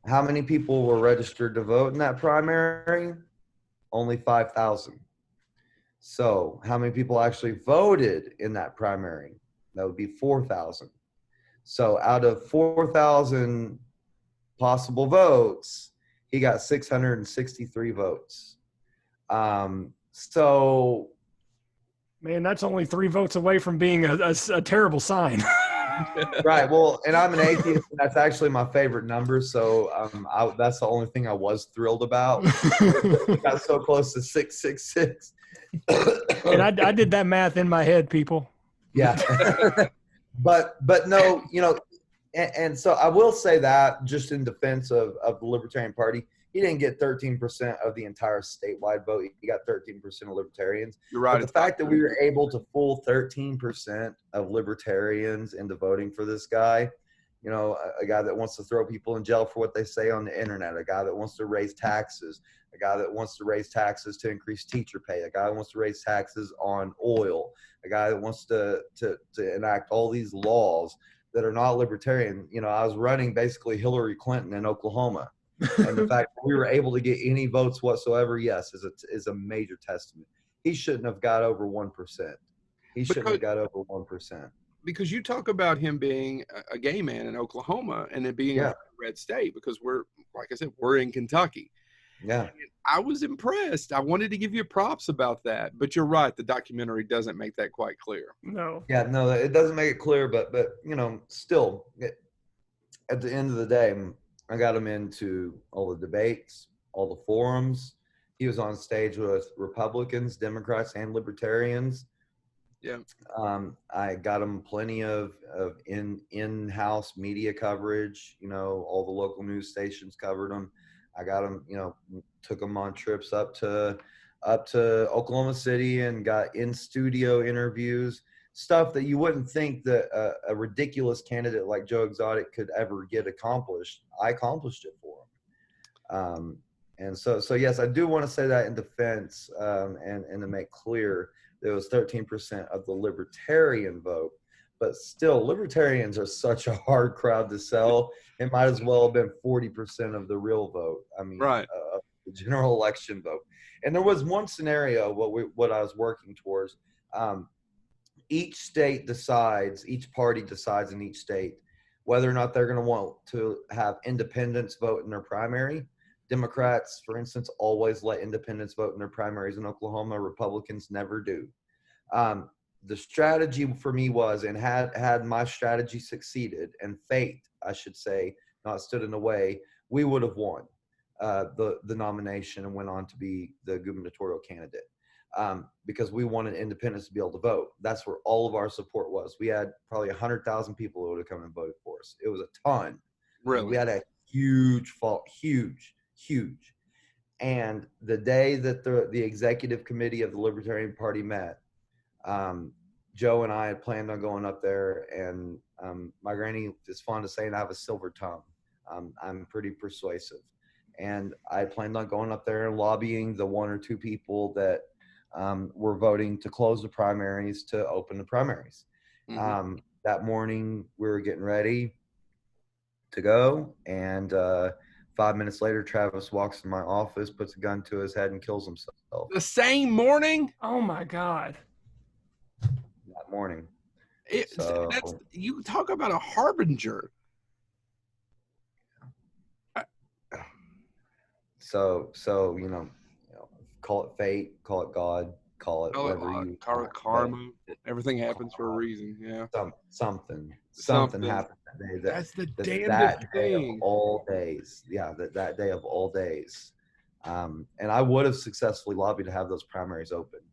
how many people were registered to vote in that primary? Only 5,000. So how many people actually voted in that primary? That would be 4,000. So out of 4,000 possible votes, he got 663 votes. So, Man, that's only 3 votes away from being a terrible sign. right. Well, and I'm an atheist, and that's actually my favorite number. So that's the only thing I was thrilled about. We got so close to 666. And I did that math in my head, people. Yeah. but no, and so I will say that, just in defense of the Libertarian Party, he didn't get 13% of the entire statewide vote. He got 13% of Libertarians. You're right. But the fact that we were able to fool 13% of Libertarians into voting for this guy, a guy that wants to throw people in jail for what they say on the internet, a guy that wants to raise taxes, a guy that wants to raise taxes to increase teacher pay, a guy that wants to raise taxes on oil, a guy that wants to enact all these laws that are not libertarian. I was running basically Hillary Clinton in Oklahoma. And the fact that we were able to get any votes whatsoever, yes, is a major testament. He shouldn't have got over 1%. He shouldn't have got over 1%. Because you talk about him being a gay man in Oklahoma and it being a red state, because like I said, we're in Kentucky. Yeah. And I was impressed. I wanted to give you props about that, but you're right. The documentary doesn't make that quite clear. No. Yeah, no, it doesn't make it clear, but still, at the end of the day, I got him into all the debates, all the forums. He was on stage with Republicans, Democrats, and Libertarians. Yeah. I got him plenty of in-house media coverage. All the local news stations covered him. I got him, took him on trips up to Oklahoma City and got in-studio interviews. Stuff that you wouldn't think that a ridiculous candidate like Joe Exotic could ever get accomplished. I accomplished it for him. And so yes, I do want to say that in defense, and to make clear that it was 13% of the Libertarian vote. But still, Libertarians are such a hard crowd to sell. It might as well have been 40% of the real vote. I mean, right. The general election vote. And there was one scenario, what I was working towards. Each party decides in each state whether or not they're going to want to have independents vote in their primary. Democrats, for instance, always let independents vote in their primaries in Oklahoma. Republicans never do. The strategy for me was, and had my strategy succeeded, and fate, I should say, not stood in the way, we would have won the nomination and went on to be the gubernatorial candidate. Because we wanted independents to be able to vote. That's where all of our support was. We had probably 100,000 people who would have come and voted for us. It was a ton. Really? We had a huge fault, huge. And the day that the executive committee of the Libertarian Party met, Joe and I had planned on going up there, and my granny is fond of saying I have a silver tongue. I'm pretty persuasive. And I planned on going up there and lobbying the 1 or 2 people that were voting to close the primaries to open the primaries. Mm-hmm. That morning, we were getting ready to go, and 5 minutes later, Travis walks in my office, puts a gun to his head, and kills himself. The same morning? Oh my God! That morning. You talk about a harbinger. So call it fate, call it God, call it karma. Everything happens for a reason. Yeah. Something happened that day. That's the damnedest thing. Of all days. Yeah, that day of all days. And I would have successfully lobbied to have those primaries opened.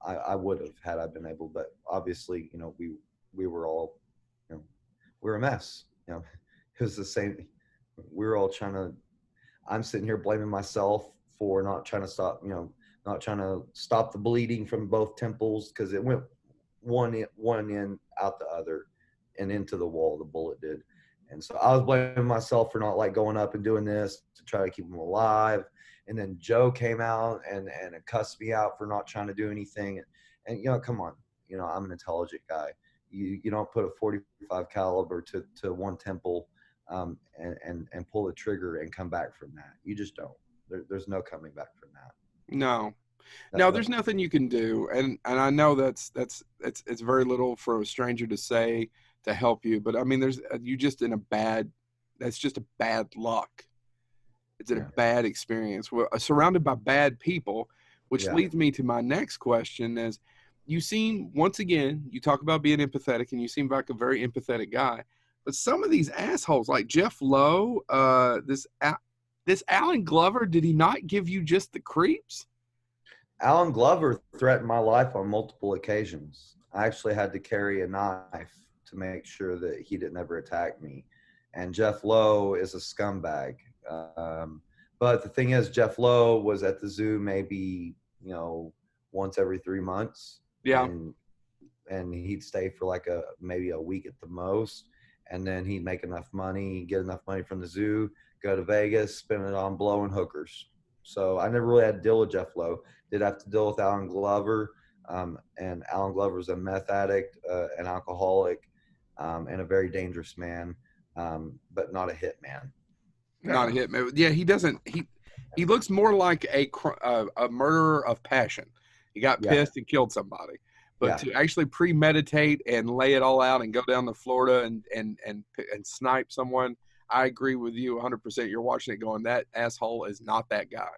I would have, had I been able, but obviously, we were all, we were a mess. It was the same. We were all I'm sitting here blaming myself for not trying to stop the bleeding from both temples, because it went one in, out the other, and into the wall. The bullet did. And so I was blaming myself for not like going up and doing this to try to keep him alive. And then Joe came out and cussed me out for not trying to do anything. And you know, come on, you know, I'm an intelligent guy. You don't put a 45 caliber to one temple and pull the trigger and come back from that. You just don't. There's no coming back from that. No. No, there's nothing you can do, and I know that's it's very little for a stranger to say to help you, but I mean, there's you just in a bad. That's just a bad luck. It's a bad experience. We're surrounded by bad people, which leads me to my next question: is you seem once again you talk about being empathetic, and you seem like a very empathetic guy, but some of these assholes like Jeff Lowe, this Alan Glover, did he not give you just the creeps? Alan Glover threatened my life on multiple occasions. I actually had to carry a knife to make sure that he didn't ever attack me. And Jeff Lowe is a scumbag. But the thing is, Jeff Lowe was at the zoo maybe, you know, once every 3 months. Yeah. And he'd stay for like maybe a week at the most. And then he'd make enough money, get enough money from the zoo, go to Vegas, spend it on blowing hookers. So I never really had to deal with Jeff Lowe. Did have to deal with Alan Glover, and Alan Glover's a meth addict, an alcoholic, and a very dangerous man, but not a hitman. Not a hitman. Yeah, he doesn't. He looks more like a murderer of passion. He got pissed and killed somebody, but to actually premeditate and lay it all out and go down to Florida and snipe someone, I agree with you 100%. You're watching it going, that asshole is not that guy.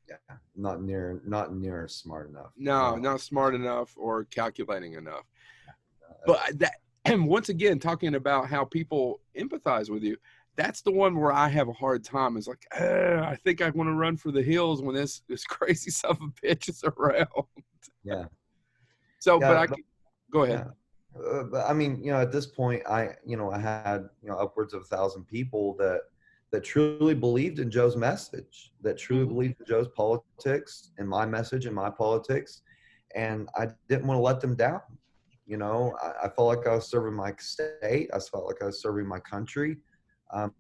Yeah, not near smart enough. No, not smart enough or calculating enough. But that, and once again, talking about how people empathize with you, that's the one where I have a hard time. Is like, I think I want to run for the hills when this crazy son of a bitch is around. Yeah. So, but go ahead. Yeah. But I mean, you know, at this point, I had, you know, upwards of 1,000 people that truly believed in Joe's message, that truly believed in Joe's politics and my message and my politics. And I didn't want to let them down. You know, I felt like I was serving my state. I felt like I was serving my country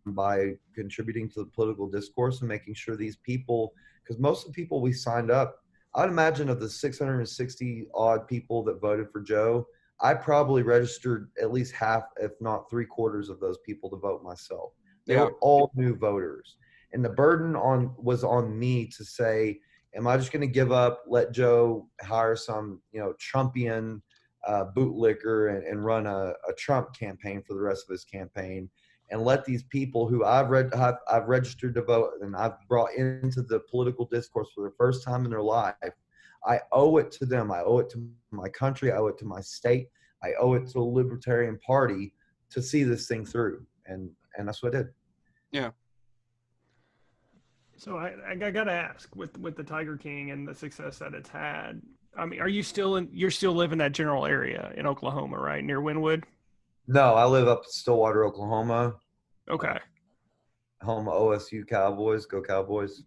by contributing to the political discourse and making sure these people, because most of the people we signed up, I'd imagine of the 660 odd people that voted for Joe, I probably registered at least half, if not 3/4 of those people to vote myself. They were all new voters. And the burden was on me to say, am I just going to give up, let Joe hire some, you know, Trumpian bootlicker and run a Trump campaign for the rest of his campaign, and let these people who I've registered to vote and I've brought into the political discourse for the first time in their life, I owe it to them. I owe it to my country. I owe it to my state. I owe it to the Libertarian Party to see this thing through. And that's what I did. Yeah. So I got to ask, with the Tiger King and the success that it's had, I mean, you're still live in that general area in Oklahoma, right? Near Wynwood? No, I live up in Stillwater, Oklahoma. Okay. Home of OSU Cowboys. Go Cowboys.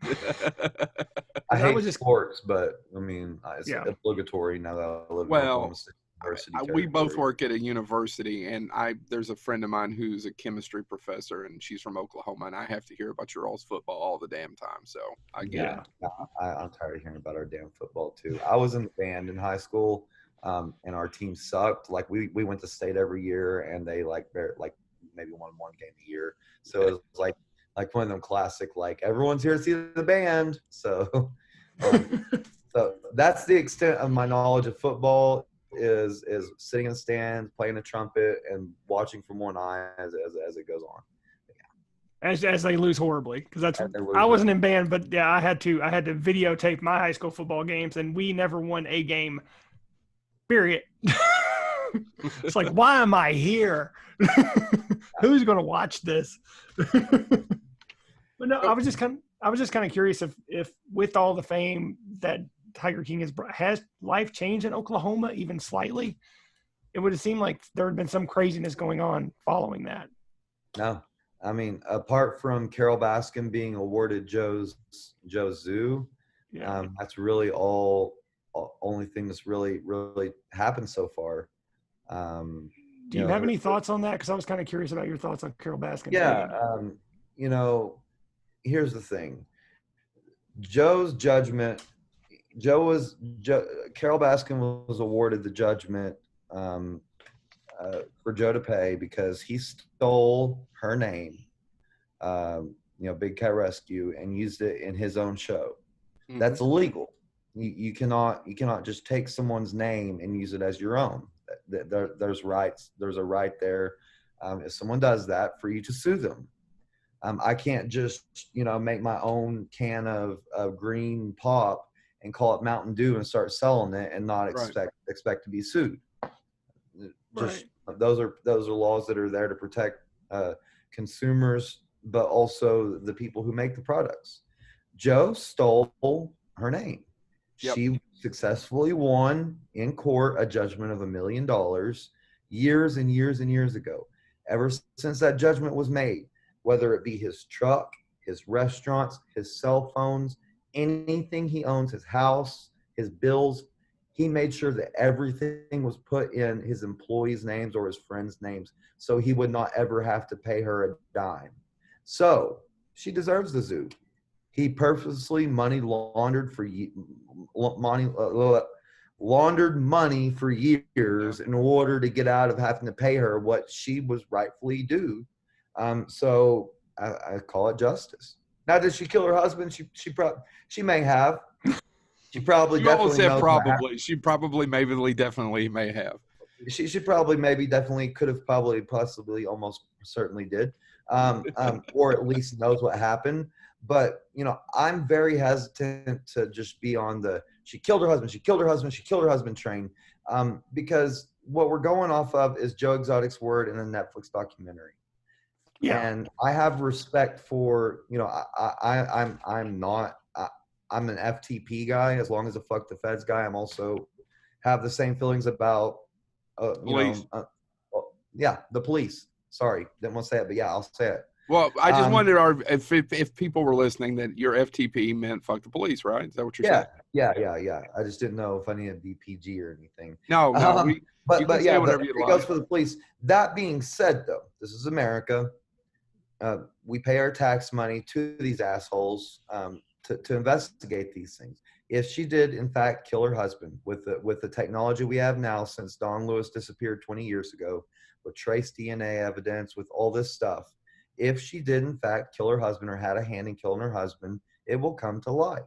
I hate sports, but I mean, it's obligatory now that I live in Oklahoma State University. We both work at a university, and there's a friend of mine who's a chemistry professor, and she's from Oklahoma, and I have to hear about your all's football all the damn time. So I get it. I'm tired of hearing about our damn football too. I was in the band in high school, and our team sucked. Like we went to state every year, and they like maybe won one game a year. So it was like one of them classic, like everyone's here to see the band. So, so that's the extent of my knowledge of football. Is sitting in the stands, playing the trumpet, and watching from one eye as it goes on. Yeah. As they lose horribly, because I wasn't in band, but yeah, I had to videotape my high school football games, and we never won a game. Period. It's like, why am I here? Who's going to watch this? But no, I was just kind of curious if with all the fame that Tiger King has life changed in Oklahoma even slightly? It would have seemed like there had been some craziness going on following that. No, I mean, apart from Carol Baskin being awarded Joe's Zoo, that's really only thing that's really happened so far. Do you have any thoughts on that? Because I was kind of curious about your thoughts on Carol Baskin. Yeah, here's the thing. Joe's judgment. Carol Baskin was awarded the judgment for Joe to pay because he stole her name, Big Cat Rescue, and used it in his own show. Mm-hmm. That's illegal. You cannot just take someone's name and use it as your own. There's rights. There's a right there. If someone does that, for you to sue them. I can't just make my own can of green pop and call it Mountain Dew and start selling it and not expect to be sued. Just those are laws that are there to protect consumers, but also the people who make the products. Joe stole her name. Yep. She successfully won in court a judgment of $1 million years and years and years ago. Ever since that judgment was made, whether it be his truck, his restaurants, his cell phones, anything he owns, his house, his bills, he made sure that everything was put in his employees' names or his friends' names so he would not ever have to pay her a dime. So she deserves the zoo. He purposely laundered money for years in order to get out of having to pay her what she was rightfully due. So I call it justice. Now, did she kill her husband? She may have. She probably definitely said probably. She probably definitely may have. She probably definitely could have possibly almost certainly did, or at least knows what happened. But I'm very hesitant to just be on the she killed her husband train, because what we're going off of is Joe Exotic's word in a Netflix documentary. Yeah. And I have respect for, I'm an FTP guy, as long as a fuck the feds guy. I'm also have the same feelings about, police. The police. Sorry, didn't want to say it, but yeah, I'll say it. Well, I just wondered if people were listening that your FTP meant fuck the police, right? Is that what you're saying? Yeah. I just didn't know if I needed to be PG or anything. No. But yeah, it goes for the police. That being said, though, this is America. We pay our tax money to these assholes to investigate these things. If she did, in fact, kill her husband with the technology we have now, since Don Lewis disappeared 20 years ago, with trace DNA evidence, with all this stuff, if she did, in fact, kill her husband or had a hand in killing her husband, it will come to light.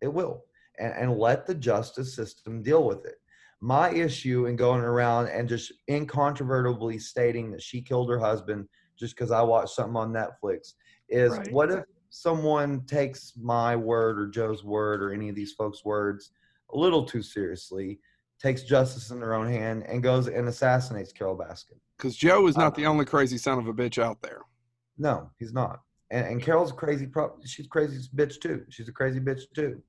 It will. And let the justice system deal with it. My issue in going around and just incontrovertibly stating that she killed her husband just because I watched something on Netflix is what if someone takes my word or Joe's word or any of these folks' words a little too seriously, takes justice in their own hand, and goes and assassinates Carol Baskin? Because Joe is not the only crazy son of a bitch out there. No, he's not. And Carol's crazy. She's a crazy bitch too. She's a crazy bitch too.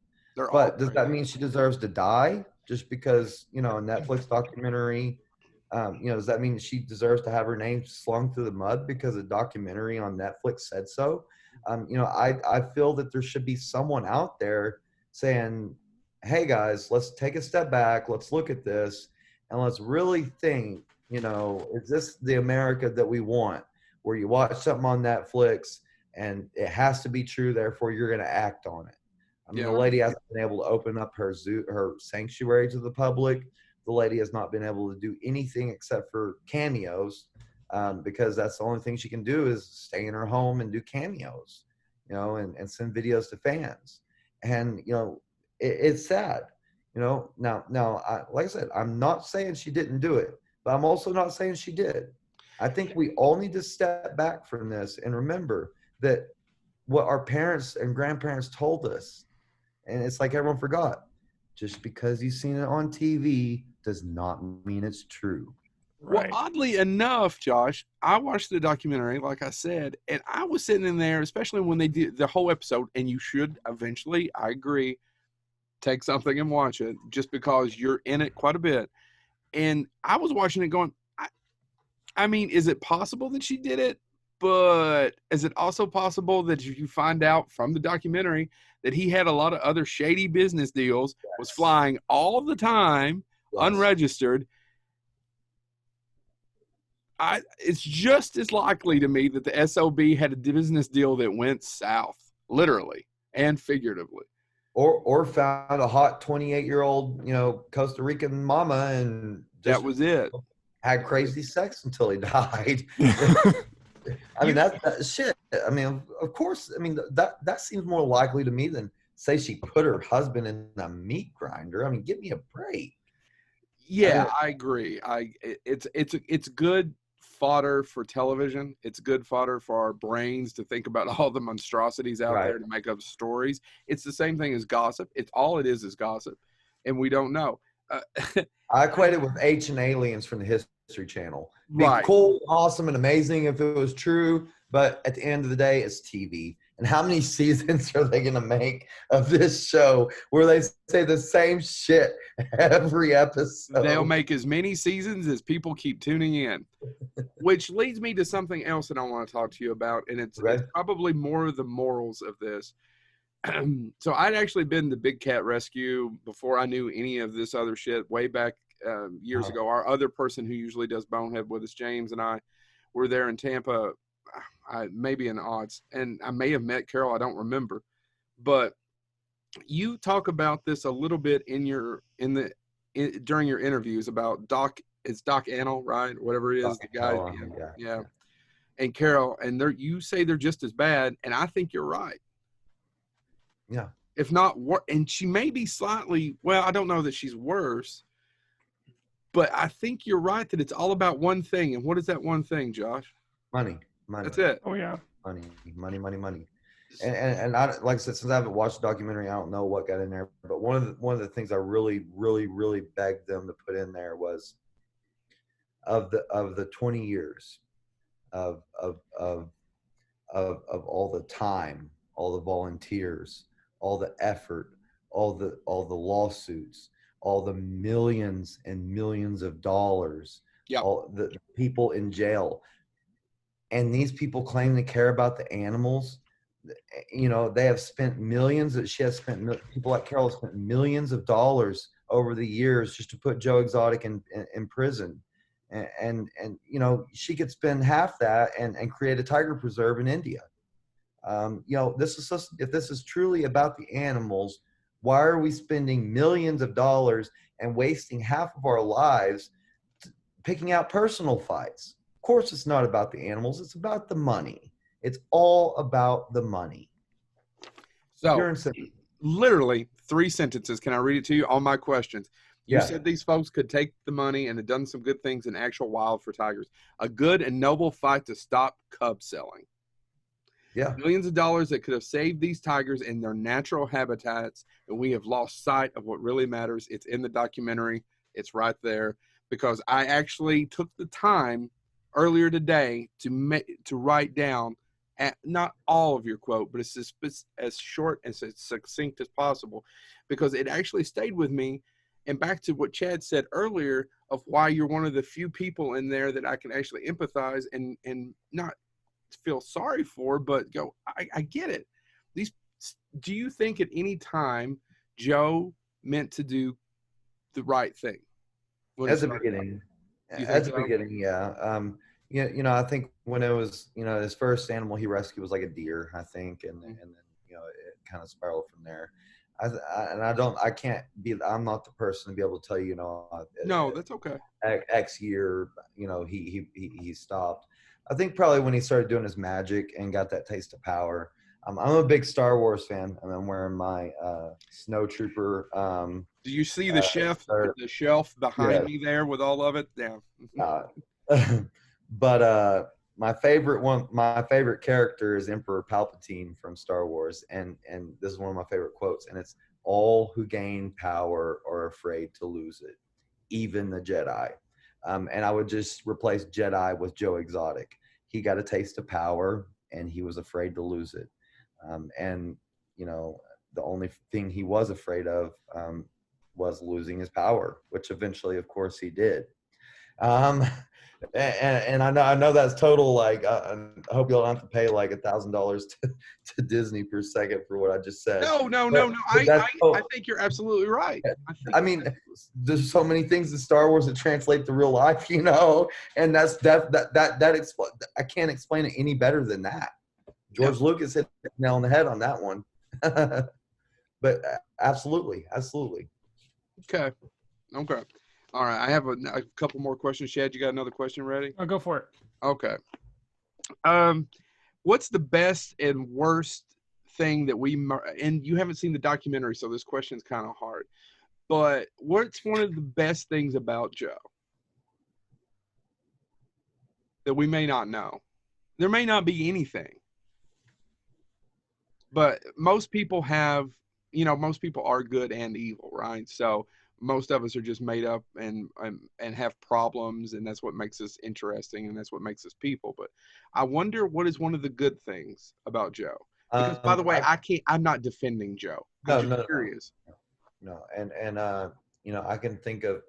But does that mean she deserves to die just because, a Netflix documentary, does that mean she deserves to have her name slung through the mud because a documentary on Netflix said so? I feel that there should be someone out there saying, hey guys, let's take a step back. Let's look at this and let's really think, is this the America that we want? Where you watch something on Netflix and it has to be true, therefore you're going to act on it. The lady hasn't been able to open up her sanctuary to the public. The lady has not been able to do anything except for cameos, because that's the only thing she can do is stay in her home and do cameos, and send videos to fans. And, it's sad, now, like I said, I'm not saying she didn't do it, but I'm also not saying she did. I think we all need to step back from this and remember that what our parents and grandparents told us, and it's like everyone forgot, just because you've seen it on TV does not mean it's true. Right. Well, oddly enough, Josh, I watched the documentary, like I said, and I was sitting in there, especially when they did the whole episode, and you should eventually, I agree, take something and watch it just because you're in it quite a bit. And I was watching it going, I mean, is it possible that she did it? But is it also possible that if you find out from the documentary that he had a lot of other shady business deals, was flying all the time, unregistered, it's just as likely to me that the SOB had a business deal that went south, literally and figuratively. Or found a hot 28-year-old, Costa Rican mama and That just was it. had crazy sex until he died. I mean, that shit. I mean, of course. I mean, that seems more likely to me than say she put her husband in a meat grinder. I mean, give me a break. Yeah, I agree. It's good fodder for television. It's good fodder for our brains to think about all the monstrosities out there to make up stories. It's the same thing as gossip. It's all it is gossip, and we don't know. I equate it with Ancient Aliens from the History Channel. Be Right. cool, awesome, and amazing if it was true, but at the end of the day, it's TV. And how many seasons are they going to make of this show where they say the same shit every episode? They'll make as many seasons as people keep tuning in, which leads me to something else that I want to talk to you about, and it's probably more of the morals of this. So I'd actually been to Big Cat Rescue before I knew any of this other shit way back years ago. Our other person who usually does Bonehead with us, James, and I were there in Tampa, maybe in odds, and I may have met Carol. I don't remember, but you talk about this a little bit during your interviews about Doc. It's Doc Annell, right? Whatever it is, the guy. Yeah. And Carol, and you say they're just as bad, and I think you're right. Yeah. If not, and she may be slightly, well, I don't know that she's worse, but I think you're right that it's all about one thing. And what is that one thing, Josh? Money. That's it. Oh, yeah. Money. And I, like I said, since I haven't watched the documentary, I don't know what got in there. But one of the things I really, really, really begged them to put in there was of the 20 years of all the time, all the volunteers, all the effort, all the lawsuits, all the millions and millions of dollars, all the people in jail. And these people claim to care about the animals. They have spent millions. People like Carol have spent millions of dollars over the years just to put Joe Exotic in prison. And she could spend half that and create a tiger preserve in India. If this is truly about the animals, why are we spending millions of dollars and wasting half of our lives picking out personal fights? Of course, it's not about the animals. It's about the money. It's all about the money. So, literally 3 sentences. Can I read it to you? All my questions. You said these folks could take the money and have done some good things in actual wild for tigers. A good and noble fight to stop cub selling. Yeah. Millions of dollars that could have saved these tigers in their natural habitats, and we have lost sight of what really matters. It's in the documentary. It's right there, because I actually took the time earlier today to write down not all of your quote, but it's as short and as succinct as possible, because it actually stayed with me. And back to what Chad said earlier of why you're one of the few people in there that I can actually empathize and not feel sorry for, but go, I get it. Do you think at any time Joe meant to do the right thing? At the beginning, yeah. I think when it was, his first animal he rescued was like a deer, I think, and then it kind of spiraled from there. I'm not the person to be able to tell you, no, that's okay. X year, he stopped. I think probably when he started doing his magic and got that taste of power. I'm a big Star Wars fan, and I'm wearing my Snow Trooper. Do you see the shelf behind me there with all of it? Yeah. But my favorite character is Emperor Palpatine from Star Wars, and this is one of my favorite quotes, and it's, "All who gain power are afraid to lose it, even the Jedi." And I would just replace Jedi with Joe Exotic. He got a taste of power, and he was afraid to lose it. The only thing he was afraid of was losing his power, which eventually, of course, he did. And I know that's total, like, I hope you don't have to pay like $1,000 to Disney per second for what I just said. No. I think you're absolutely right. I mean, there's so many things in Star Wars that translate to real life, and I can't explain it any better than that. George Lucas hit the nail on the head on that one. But absolutely. Okay. All right. I have a couple more questions. Shad, you got another question ready? I'll go for it. Okay. What's the best and worst thing that and you haven't seen the documentary, so this question's kind of hard, but what's one of the best things about Joe that we may not know? There may not be anything, but most people have, most people are good and evil, right? So most of us are just made up and have problems, and that's what makes us interesting, and that's what makes us people. But I wonder what is one of the good things about Joe. Because by the way, I'm not defending Joe. I'm just curious. No. And I can think of,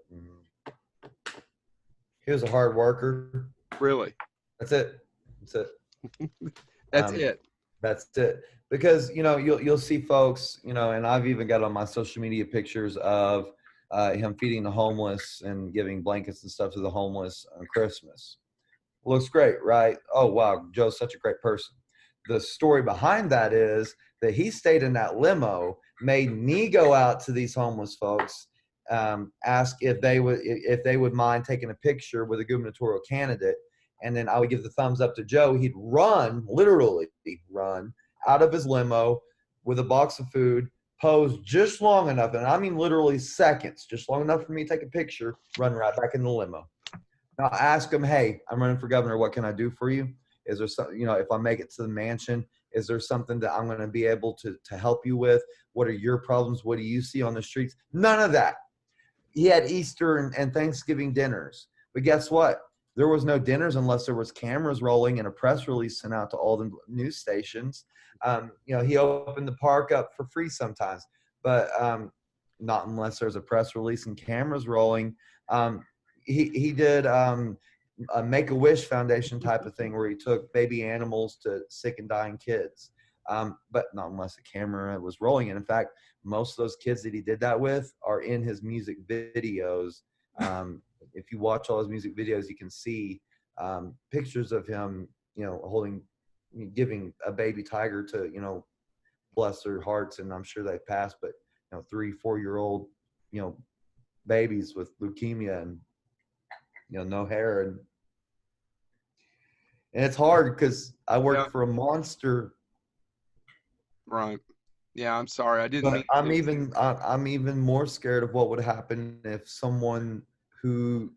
he was a hard worker. Really? That's it. That's it. That's it. Because, you'll see folks, and I've even got on my social media pictures of him feeding the homeless and giving blankets and stuff to the homeless on Christmas. Looks great, right? Oh, wow, Joe's such a great person. The story behind that is that he stayed in that limo, made me go out to these homeless folks, ask if they would mind taking a picture with a gubernatorial candidate, and then I would give the thumbs up to Joe. He'd literally run out of his limo with a box of food, pose just long enough, and I mean literally seconds, just long enough for me to take a picture, run right back in the limo. Now ask him, hey, I'm running for governor. What can I do for you? Is there something, if I make it to the mansion, is there something that I'm going to be able to help you with? What are your problems? What do you see on the streets? None of that. He had Easter and Thanksgiving dinners. But guess what? There was no dinners unless there was cameras rolling and a press release sent out to all the news stations. He opened the park up for free sometimes, but not unless there's a press release and cameras rolling. He did a Make-A-Wish Foundation type of thing where he took baby animals to sick and dying kids, but not unless a camera was rolling. And in fact, most of those kids that he did that with are in his music videos. If you watch all his music videos, you can see pictures of him, giving a baby tiger to, bless their hearts, and I'm sure they passed, but 3-4-year-old, babies with leukemia and no hair, and it's hard because I work for a monster. Right. Yeah, I'm sorry. I didn't. But I'm even more scared of what would happen if someone who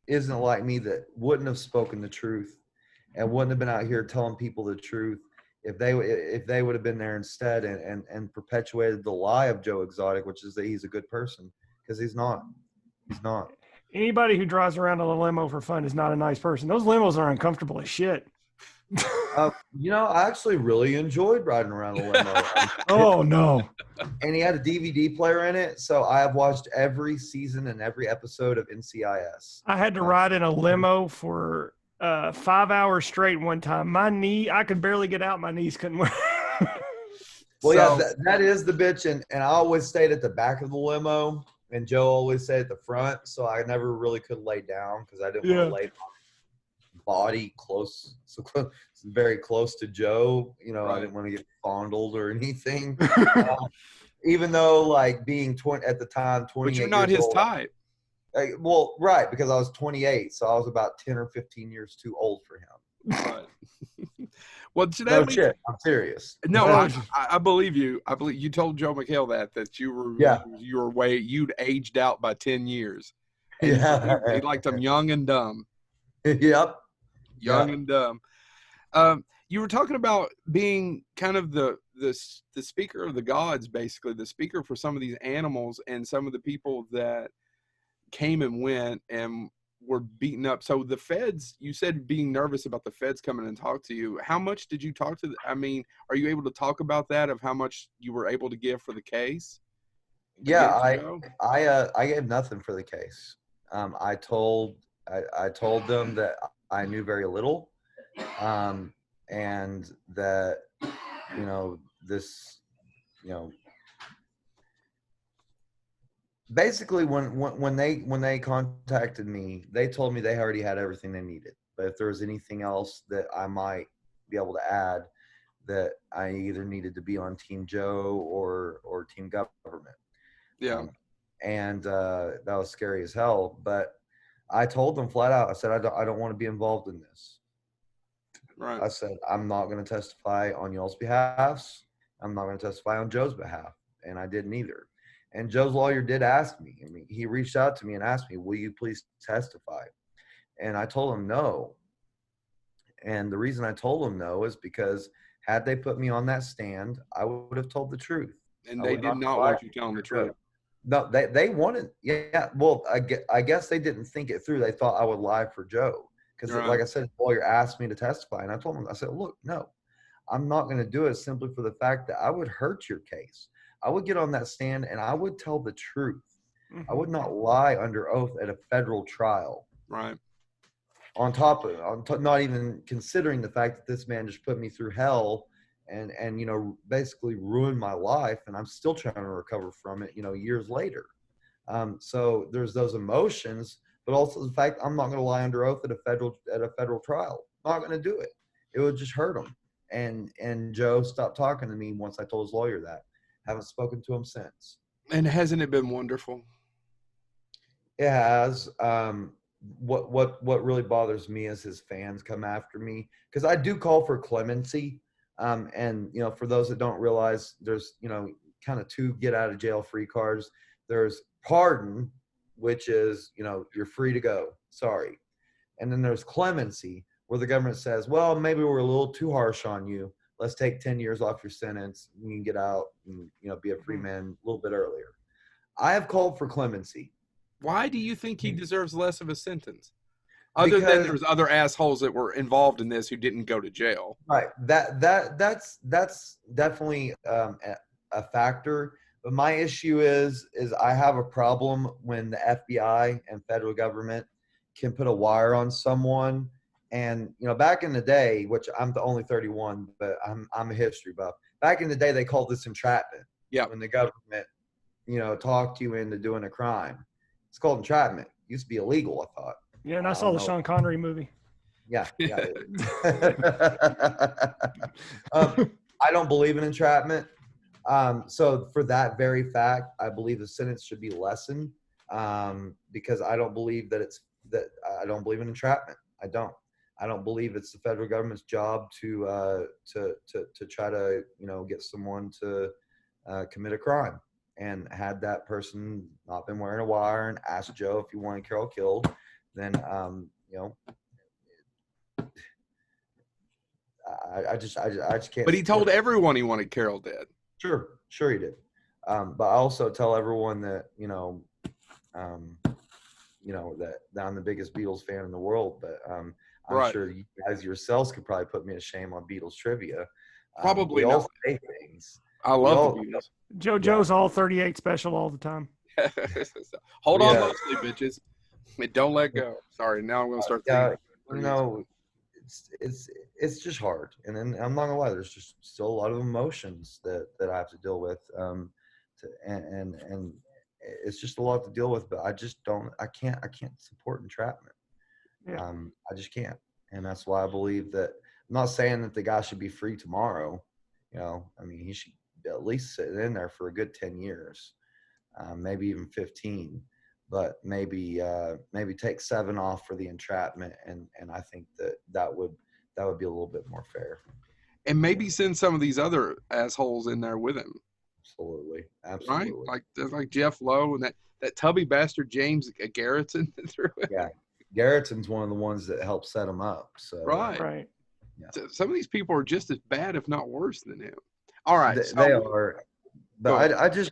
isn't like me, that wouldn't have spoken the truth and wouldn't have been out here telling people the truth, if they would have been there instead and perpetuated the lie of Joe Exotic, which is that he's a good person, because he's not. Anybody who drives around in a limo for fun is not a nice person. Those limos are uncomfortable as shit. I actually really enjoyed riding around a limo. Oh, no. And he had a DVD player in it, so I have watched every season and every episode of NCIS. I had to ride in a limo for 5 hours straight one time. My knee, I could barely get out. My knees couldn't work. Well, that is the bitch, and I always stayed at the back of the limo, and Joe always stayed at the front, so I never really could lay down because I didn't want to lay my body very close to Joe. Right. I didn't want to get fondled or anything. Even though, being 20 at the time, 28 but you're not his type. Right, because I was 28, so I was about 10 or 15 years too old for him. Right. Well, shit. I'm serious. No, I believe you. I believe you told Joe McHale that you were you'd aged out by 10 years. Yeah, he liked them young and dumb. Yep. Young and dumb. You were talking about being kind of the speaker of the gods, basically the speaker for some of these animals and some of the people that came and went and were beaten up. So the feds, you said being nervous about the feds coming and talk to you. How much did you talk to? Are you able to talk about that, of how much you were able to give for the case? Yeah, I gave nothing for the case. I told them that I knew very little, and that this basically when they contacted me, they told me they already had everything they needed. But if there was anything else that I might be able to add, that I either needed to be on Team Joe or Team Government. Yeah. And that was scary as hell. But I told them flat out, I said, I don't want to be involved in this. Right. I said, I'm not going to testify on y'all's behalfs. I'm not going to testify on Joe's behalf. And I didn't either. And Joe's lawyer did ask me. I mean, he reached out to me and asked me, will you please testify? And I told him no. And the reason I told him no is because had they put me on that stand, I would have told the truth. And they did not want you telling the truth. No, they wanted, yeah. Well, I guess they didn't think it through. They thought I would lie for Joe. Because like I said, the lawyer asked me to testify. And I told him, I said, look, no, I'm not going to do it simply for the fact that I would hurt your case. I would get on that stand and I would tell the truth. I would not lie under oath at a federal trial. Right. On top of not even considering the fact that this man just put me through hell and basically ruined my life, and I'm still trying to recover from it, years later. So there's those emotions, but also the fact I'm not going to lie under oath at a federal trial. I'm not going to do it. It would just hurt him. And Joe stopped talking to me once I told his lawyer that. Haven't spoken to him since. And hasn't it been wonderful? It has. What really bothers me is his fans come after me, because I do call for clemency. And for those that don't realize, there's kind of two get out of jail free cards. There's pardon, which is you're free to go. Sorry. And then there's clemency, where the government says, well, maybe we're a little too harsh on you. Let's take 10 years off your sentence. You can get out and be a free man a little bit earlier. I have called for clemency. Why do you think he deserves less of a sentence? Other than there's other assholes that were involved in this who didn't go to jail. Right. That's definitely a factor. But my issue is I have a problem when the FBI and federal government can put a wire on someone. And back in the day, which I'm the only 31, but I'm a history buff. Back in the day, they called this entrapment. Yeah. When the government talked you into doing a crime. It's called entrapment. It used to be illegal, I thought. Yeah, and I saw the Sean Connery movie. Yeah. I don't believe in entrapment. So for that very fact, I believe the sentence should be lessened, because I don't believe I don't believe in entrapment. I don't believe it's the federal government's job to try to get someone to commit a crime. And had that person not been wearing a wire and asked Joe if he wanted Carol killed, then I just can't. But he told everyone he wanted Carol dead. Sure he did. But I also tell everyone that that I'm the biggest Beatles fan in the world. But I'm sure you guys yourselves could probably put me to shame on Beatles trivia. Probably we not. all say things. I love the Beatles. Joe's all 38 special all the time. Hold on mostly, bitches. And don't let go. Sorry, now I'm going to start thinking. It's just hard. And then I'm not going to lie, there's just still a lot of emotions that I have to deal with. And it's just a lot to deal with, but I can't support entrapment. Yeah. I just can't. And that's why I believe that, I'm not saying that the guy should be free tomorrow. He should at least sit in there for a good 10 years, maybe even 15, but maybe take 7 off for the entrapment. And I think that would be a little bit more fair. And maybe send some of these other assholes in there with him. Absolutely. Right? Like Jeff Lowe and that tubby bastard James Garrettson. Yeah. Garrettson's one of the ones that helped set him up. So Right. Yeah. So some of these people are just as bad, if not worse, than him. All right, they are. But I just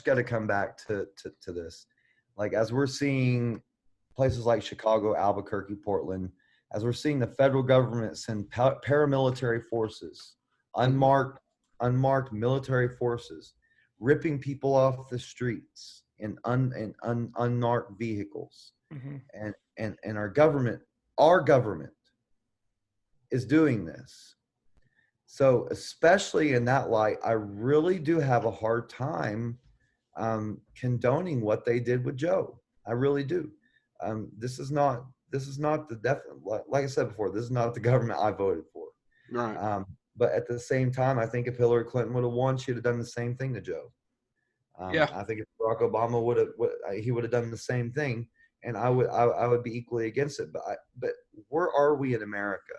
gotta come back to this. Like, as we're seeing places like Chicago, Albuquerque, Portland, as we're seeing the federal government send paramilitary forces, unmarked military forces, ripping people off the streets unmarked vehicles, Mm-hmm. and our government is doing this. So especially in that light, I really do have a hard time condoning what they did with Joe. I really do. This is not the like I said before, this is not the government I voted for. Right. But at the same time, I think if Hillary Clinton would have won, she'd have done the same thing to Joe. Yeah. I think if Barack Obama would have done the same thing, and I would be equally against it. But where are we in America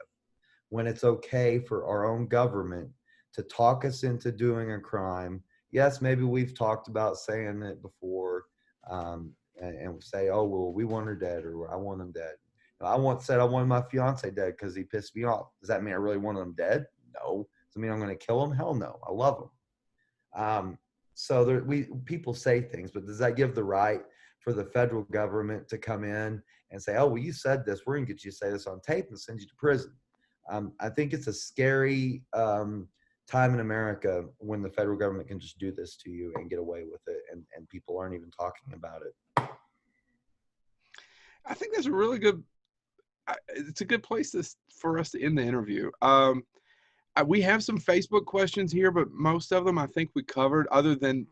when it's okay for our own government to talk us into doing a crime? Yes, maybe we've talked about saying it before, and say, oh, well, we want her dead, or I want him dead. I once said I wanted my fiance dead because he pissed me off. Does that mean I really wanted him dead? No. Does it mean I'm going to kill him? Hell no. I love him. So people say things, but does that give the right for the federal government to come in and say, oh, well, you said this, we're going to get you to say this on tape and send you to prison? I think it's a scary time in America when the federal government can just do this to you and get away with it, and people aren't even talking about it. I think that's a really good. It's a good place for us to end the interview. We have some Facebook questions here, but most of them I think we covered. Other than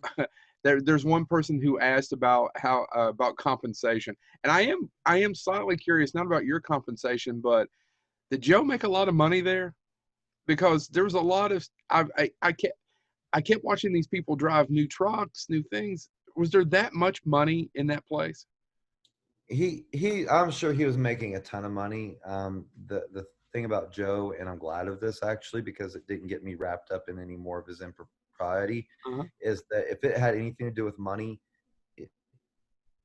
there's one person who asked about how about compensation, and I am slightly curious, not about your compensation, but did Joe make a lot of money there? Because there was a lot of I kept watching these people drive new trucks, new things. Was there that much money in that place? I'm sure he was making a ton of money. The thing about Joe, and I'm glad of this actually, because it didn't get me wrapped up in any more of his impropriety, is that if it had anything to do with money,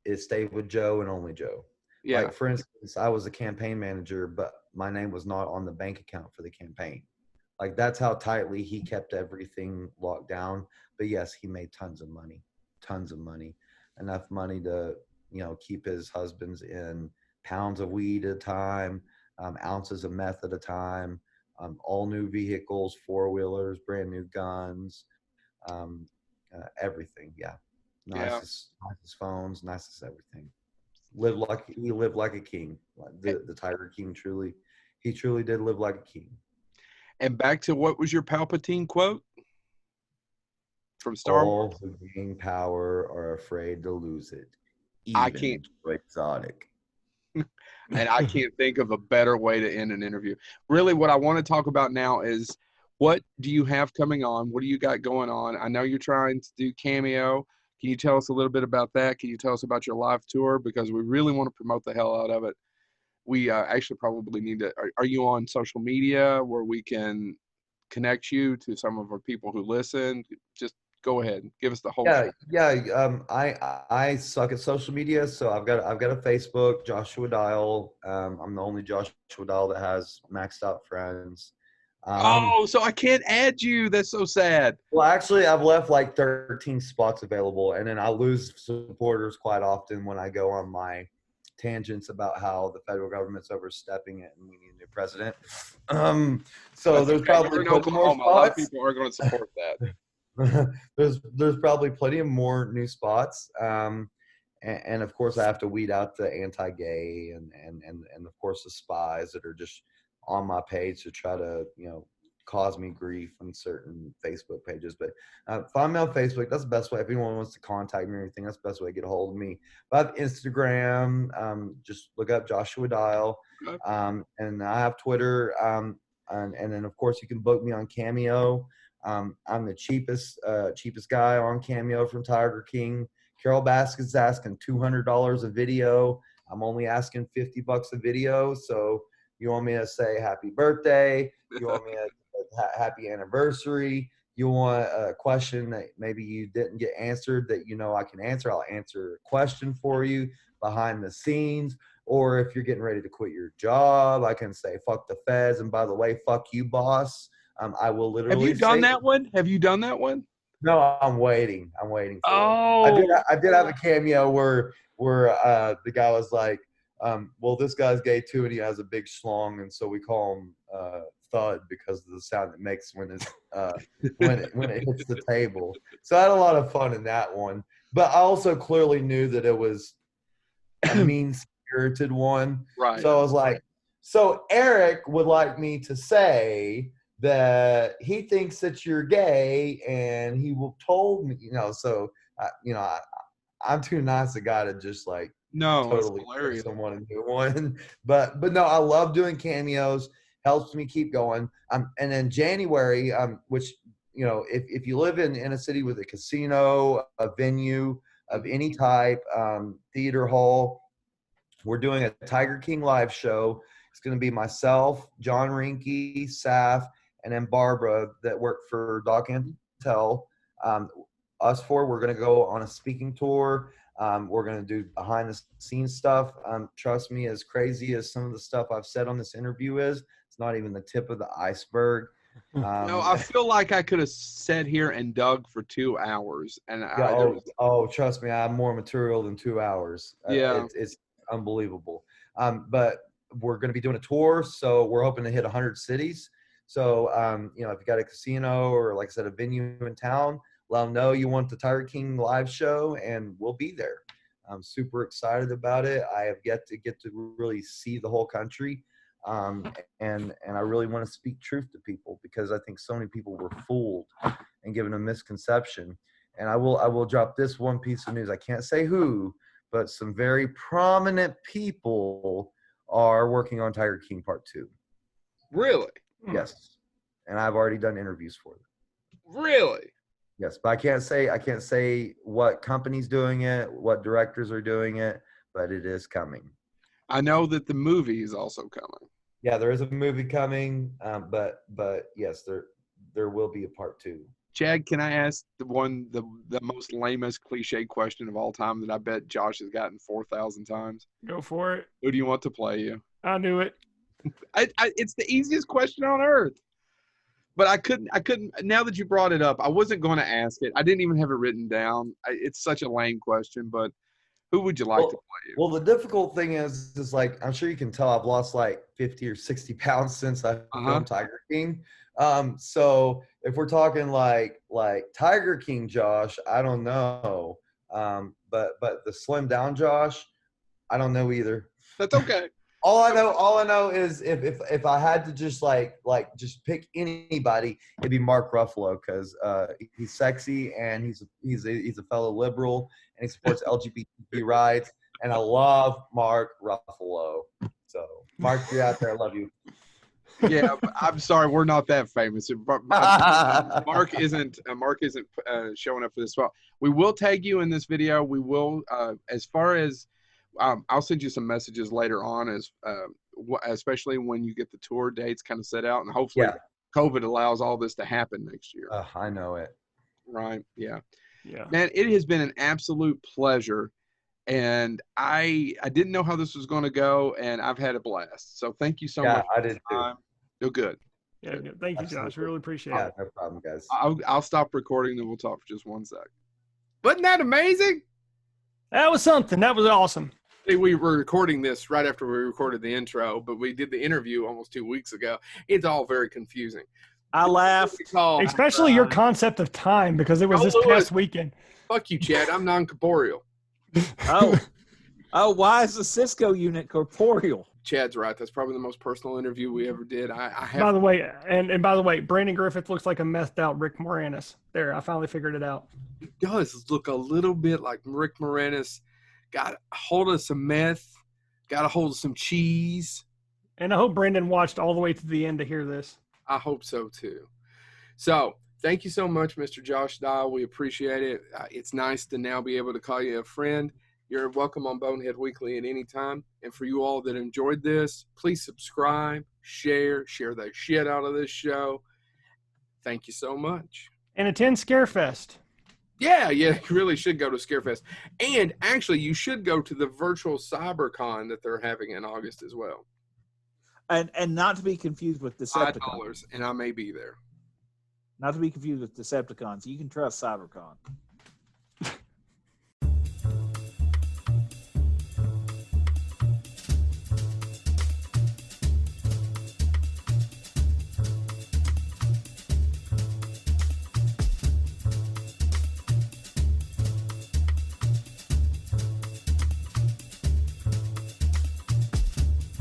it stayed with Joe and only Joe. Yeah. Like, for instance, I was a campaign manager, but my name was not on the bank account for the campaign. Like, that's how tightly he kept everything locked down. But yes, he made tons of money, enough money to, keep his husbands in pounds of weed at a time, ounces of meth at a time, all new vehicles, 4-wheelers, brand new guns, everything. Yeah. Nicest phones, nicest everything. He lived like a king. The Tiger King truly did live like a king. And back to, what was your Palpatine quote from Star Wars? All who gain power are afraid to lose it. I can't. Exotic. And I can't think of a better way to end an interview. Really, what I want to talk about now is, what do you have coming on? What do you got going on? I know you're trying to do Cameo. Can you tell us a little bit about that? Can you tell us about your live tour? Because we really want to promote the hell out of it. We actually probably need to. Are you on social media where we can connect you to some of our people who listen? Just go ahead and give us the whole. I suck at social media, so I've got a Facebook, Joshua Dial. I'm the only Joshua Dial that has maxed out friends. So I can't add you. That's so sad. Well, actually, I've left like 13 spots available, and then I lose supporters quite often when I go on my tangents about how the federal government's overstepping it and we need a new president. So there's probably plenty more spots. A lot of people are going to support that. there's probably plenty of more new spots. And of course, I have to weed out the anti-gay and of course the spies that are just on my page to try to cause me grief on certain Facebook pages. But find me on Facebook. That's the best way. If anyone wants to contact me or anything, that's the best way to get a hold of me. But I have Instagram. Just look up Joshua Dial. And I have Twitter. And then of course you can book me on Cameo. I'm the cheapest guy on Cameo from Tiger King. Carol Baskin's asking $200 a video. I'm only asking $50 a video. So you want me to say happy birthday? You want me to happy anniversary? You want a question that maybe you didn't get answered that I can answer? I'll answer a question for you behind the scenes. Or if you're getting ready to quit your job, I can say fuck the feds, and by the way, fuck you, boss. I will literally. Have you done that one? Have you done that one? No, I'm waiting. For it. Oh, I did have a cameo where the guy was like, well, this guy's gay too, and he has a big schlong, and so we call him Thud because of the sound it makes when it hits the table. So I had a lot of fun in that one. but I also clearly knew that it was a mean-spirited one. Right. So I was like, so Eric would like me to say that he thinks that you're gay, and he told me, so, I'm too nice a guy to just like totally put someone a new one. But no, I love doing cameos. Helps me keep going. And then January, which, if you live in a city with a casino, a venue of any type, theater hall, we're doing a Tiger King live show. It's going to be myself, John Rinke, Saf, and then Barbara that work for Doc and Tell. Us four, we're going to go on a speaking tour. We're going to do behind the scenes stuff. Trust me, as crazy as some of the stuff I've said on this interview is, it's not even the tip of the iceberg. I feel like I could have sat here and dug for 2 hours. And trust me, I have more material than 2 hours. Yeah. It's unbelievable. But we're going to be doing a tour, so we're hoping to hit 100 cities. So, if you got a casino or, like I said, a venue in town, let them know you want the Tiger King live show, and we'll be there. I'm super excited about it. I have yet to get to really see the whole country, and I really want to speak truth to people, because I think so many people were fooled and given a misconception. And I will drop this one piece of news. I can't say who, but some very prominent people are working on Tiger King Part 2. Really? Yes. And I've already done interviews for them. Really? Yes, but I can't say what company's doing it, what directors are doing it, but it is coming. I know that the movie is also coming. Yeah, there is a movie coming, but yes, there will be a Part 2. Chad, can I ask the most lamest cliche question of all time that I bet Josh has gotten 4,000 times? Go for it. Who do you want to play you? I knew it. It's the easiest question on earth. But I couldn't, now that you brought it up, I wasn't going to ask it. I didn't even have it written down. It's such a lame question, but who would you like to play you? Well, the difficult thing is like, I'm sure you can tell I've lost like 50 or 60 pounds since I filmed Tiger King. So if we're talking like Tiger King Josh, I don't know. But the slim down Josh, I don't know either. That's okay. All I know is if I had to just just pick anybody, it'd be Mark Ruffalo, because he's sexy and he's a fellow liberal and he supports LGBT rights, and I love Mark Ruffalo. So Mark, if you're out there, I love you. Yeah, I'm sorry, we're not that famous. Mark isn't showing up for this spot. We will tag you in this video. We will, as far as I'll send you some messages later on, as especially when you get the tour dates kind of set out, and hopefully COVID allows all this to happen next year. I know it. Right? Yeah. Yeah. Man, it has been an absolute pleasure. And I didn't know how this was going to go, and I've had a blast. So thank you so much. Yeah, I did too. Feel good. Yeah, good. Thank you, Josh. Really appreciate it. No problem, guys. I'll stop recording, then we'll talk for just 1 sec. Wasn't that amazing? That was something. That was awesome. See, we were recording this right after we recorded the intro, but we did the interview almost 2 weeks ago. It's all very confusing. I laughed. Especially your concept of time, because it was this past weekend. Fuck you, Chad. I'm non-corporeal. Oh, why is the Cisco unit corporeal? Chad's right. That's probably the most personal interview we ever did. By the way, and by the way, Brandon Griffith looks like a methed out Rick Moranis. There, I finally figured it out. He does look a little bit like Rick Moranis. Got a hold of some meth. Got a hold of some cheese. And I hope Brandon watched all the way to the end to hear this. I hope so too. So thank you so much, Mr. Josh Dial. We appreciate it. It's nice to now be able to call you a friend. You're welcome on Bonehead Weekly at any time. And for you all that enjoyed this, please subscribe, share the shit out of this show. Thank you so much. And attend Scarefest. Yeah, you really should go to Scarefest. And actually, you should go to the virtual CyberCon that they're having in August as well. And not to be confused with Decepticons. $5, and I may be there. Not to be confused with Decepticons. You can trust CyberCon.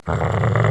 Bye.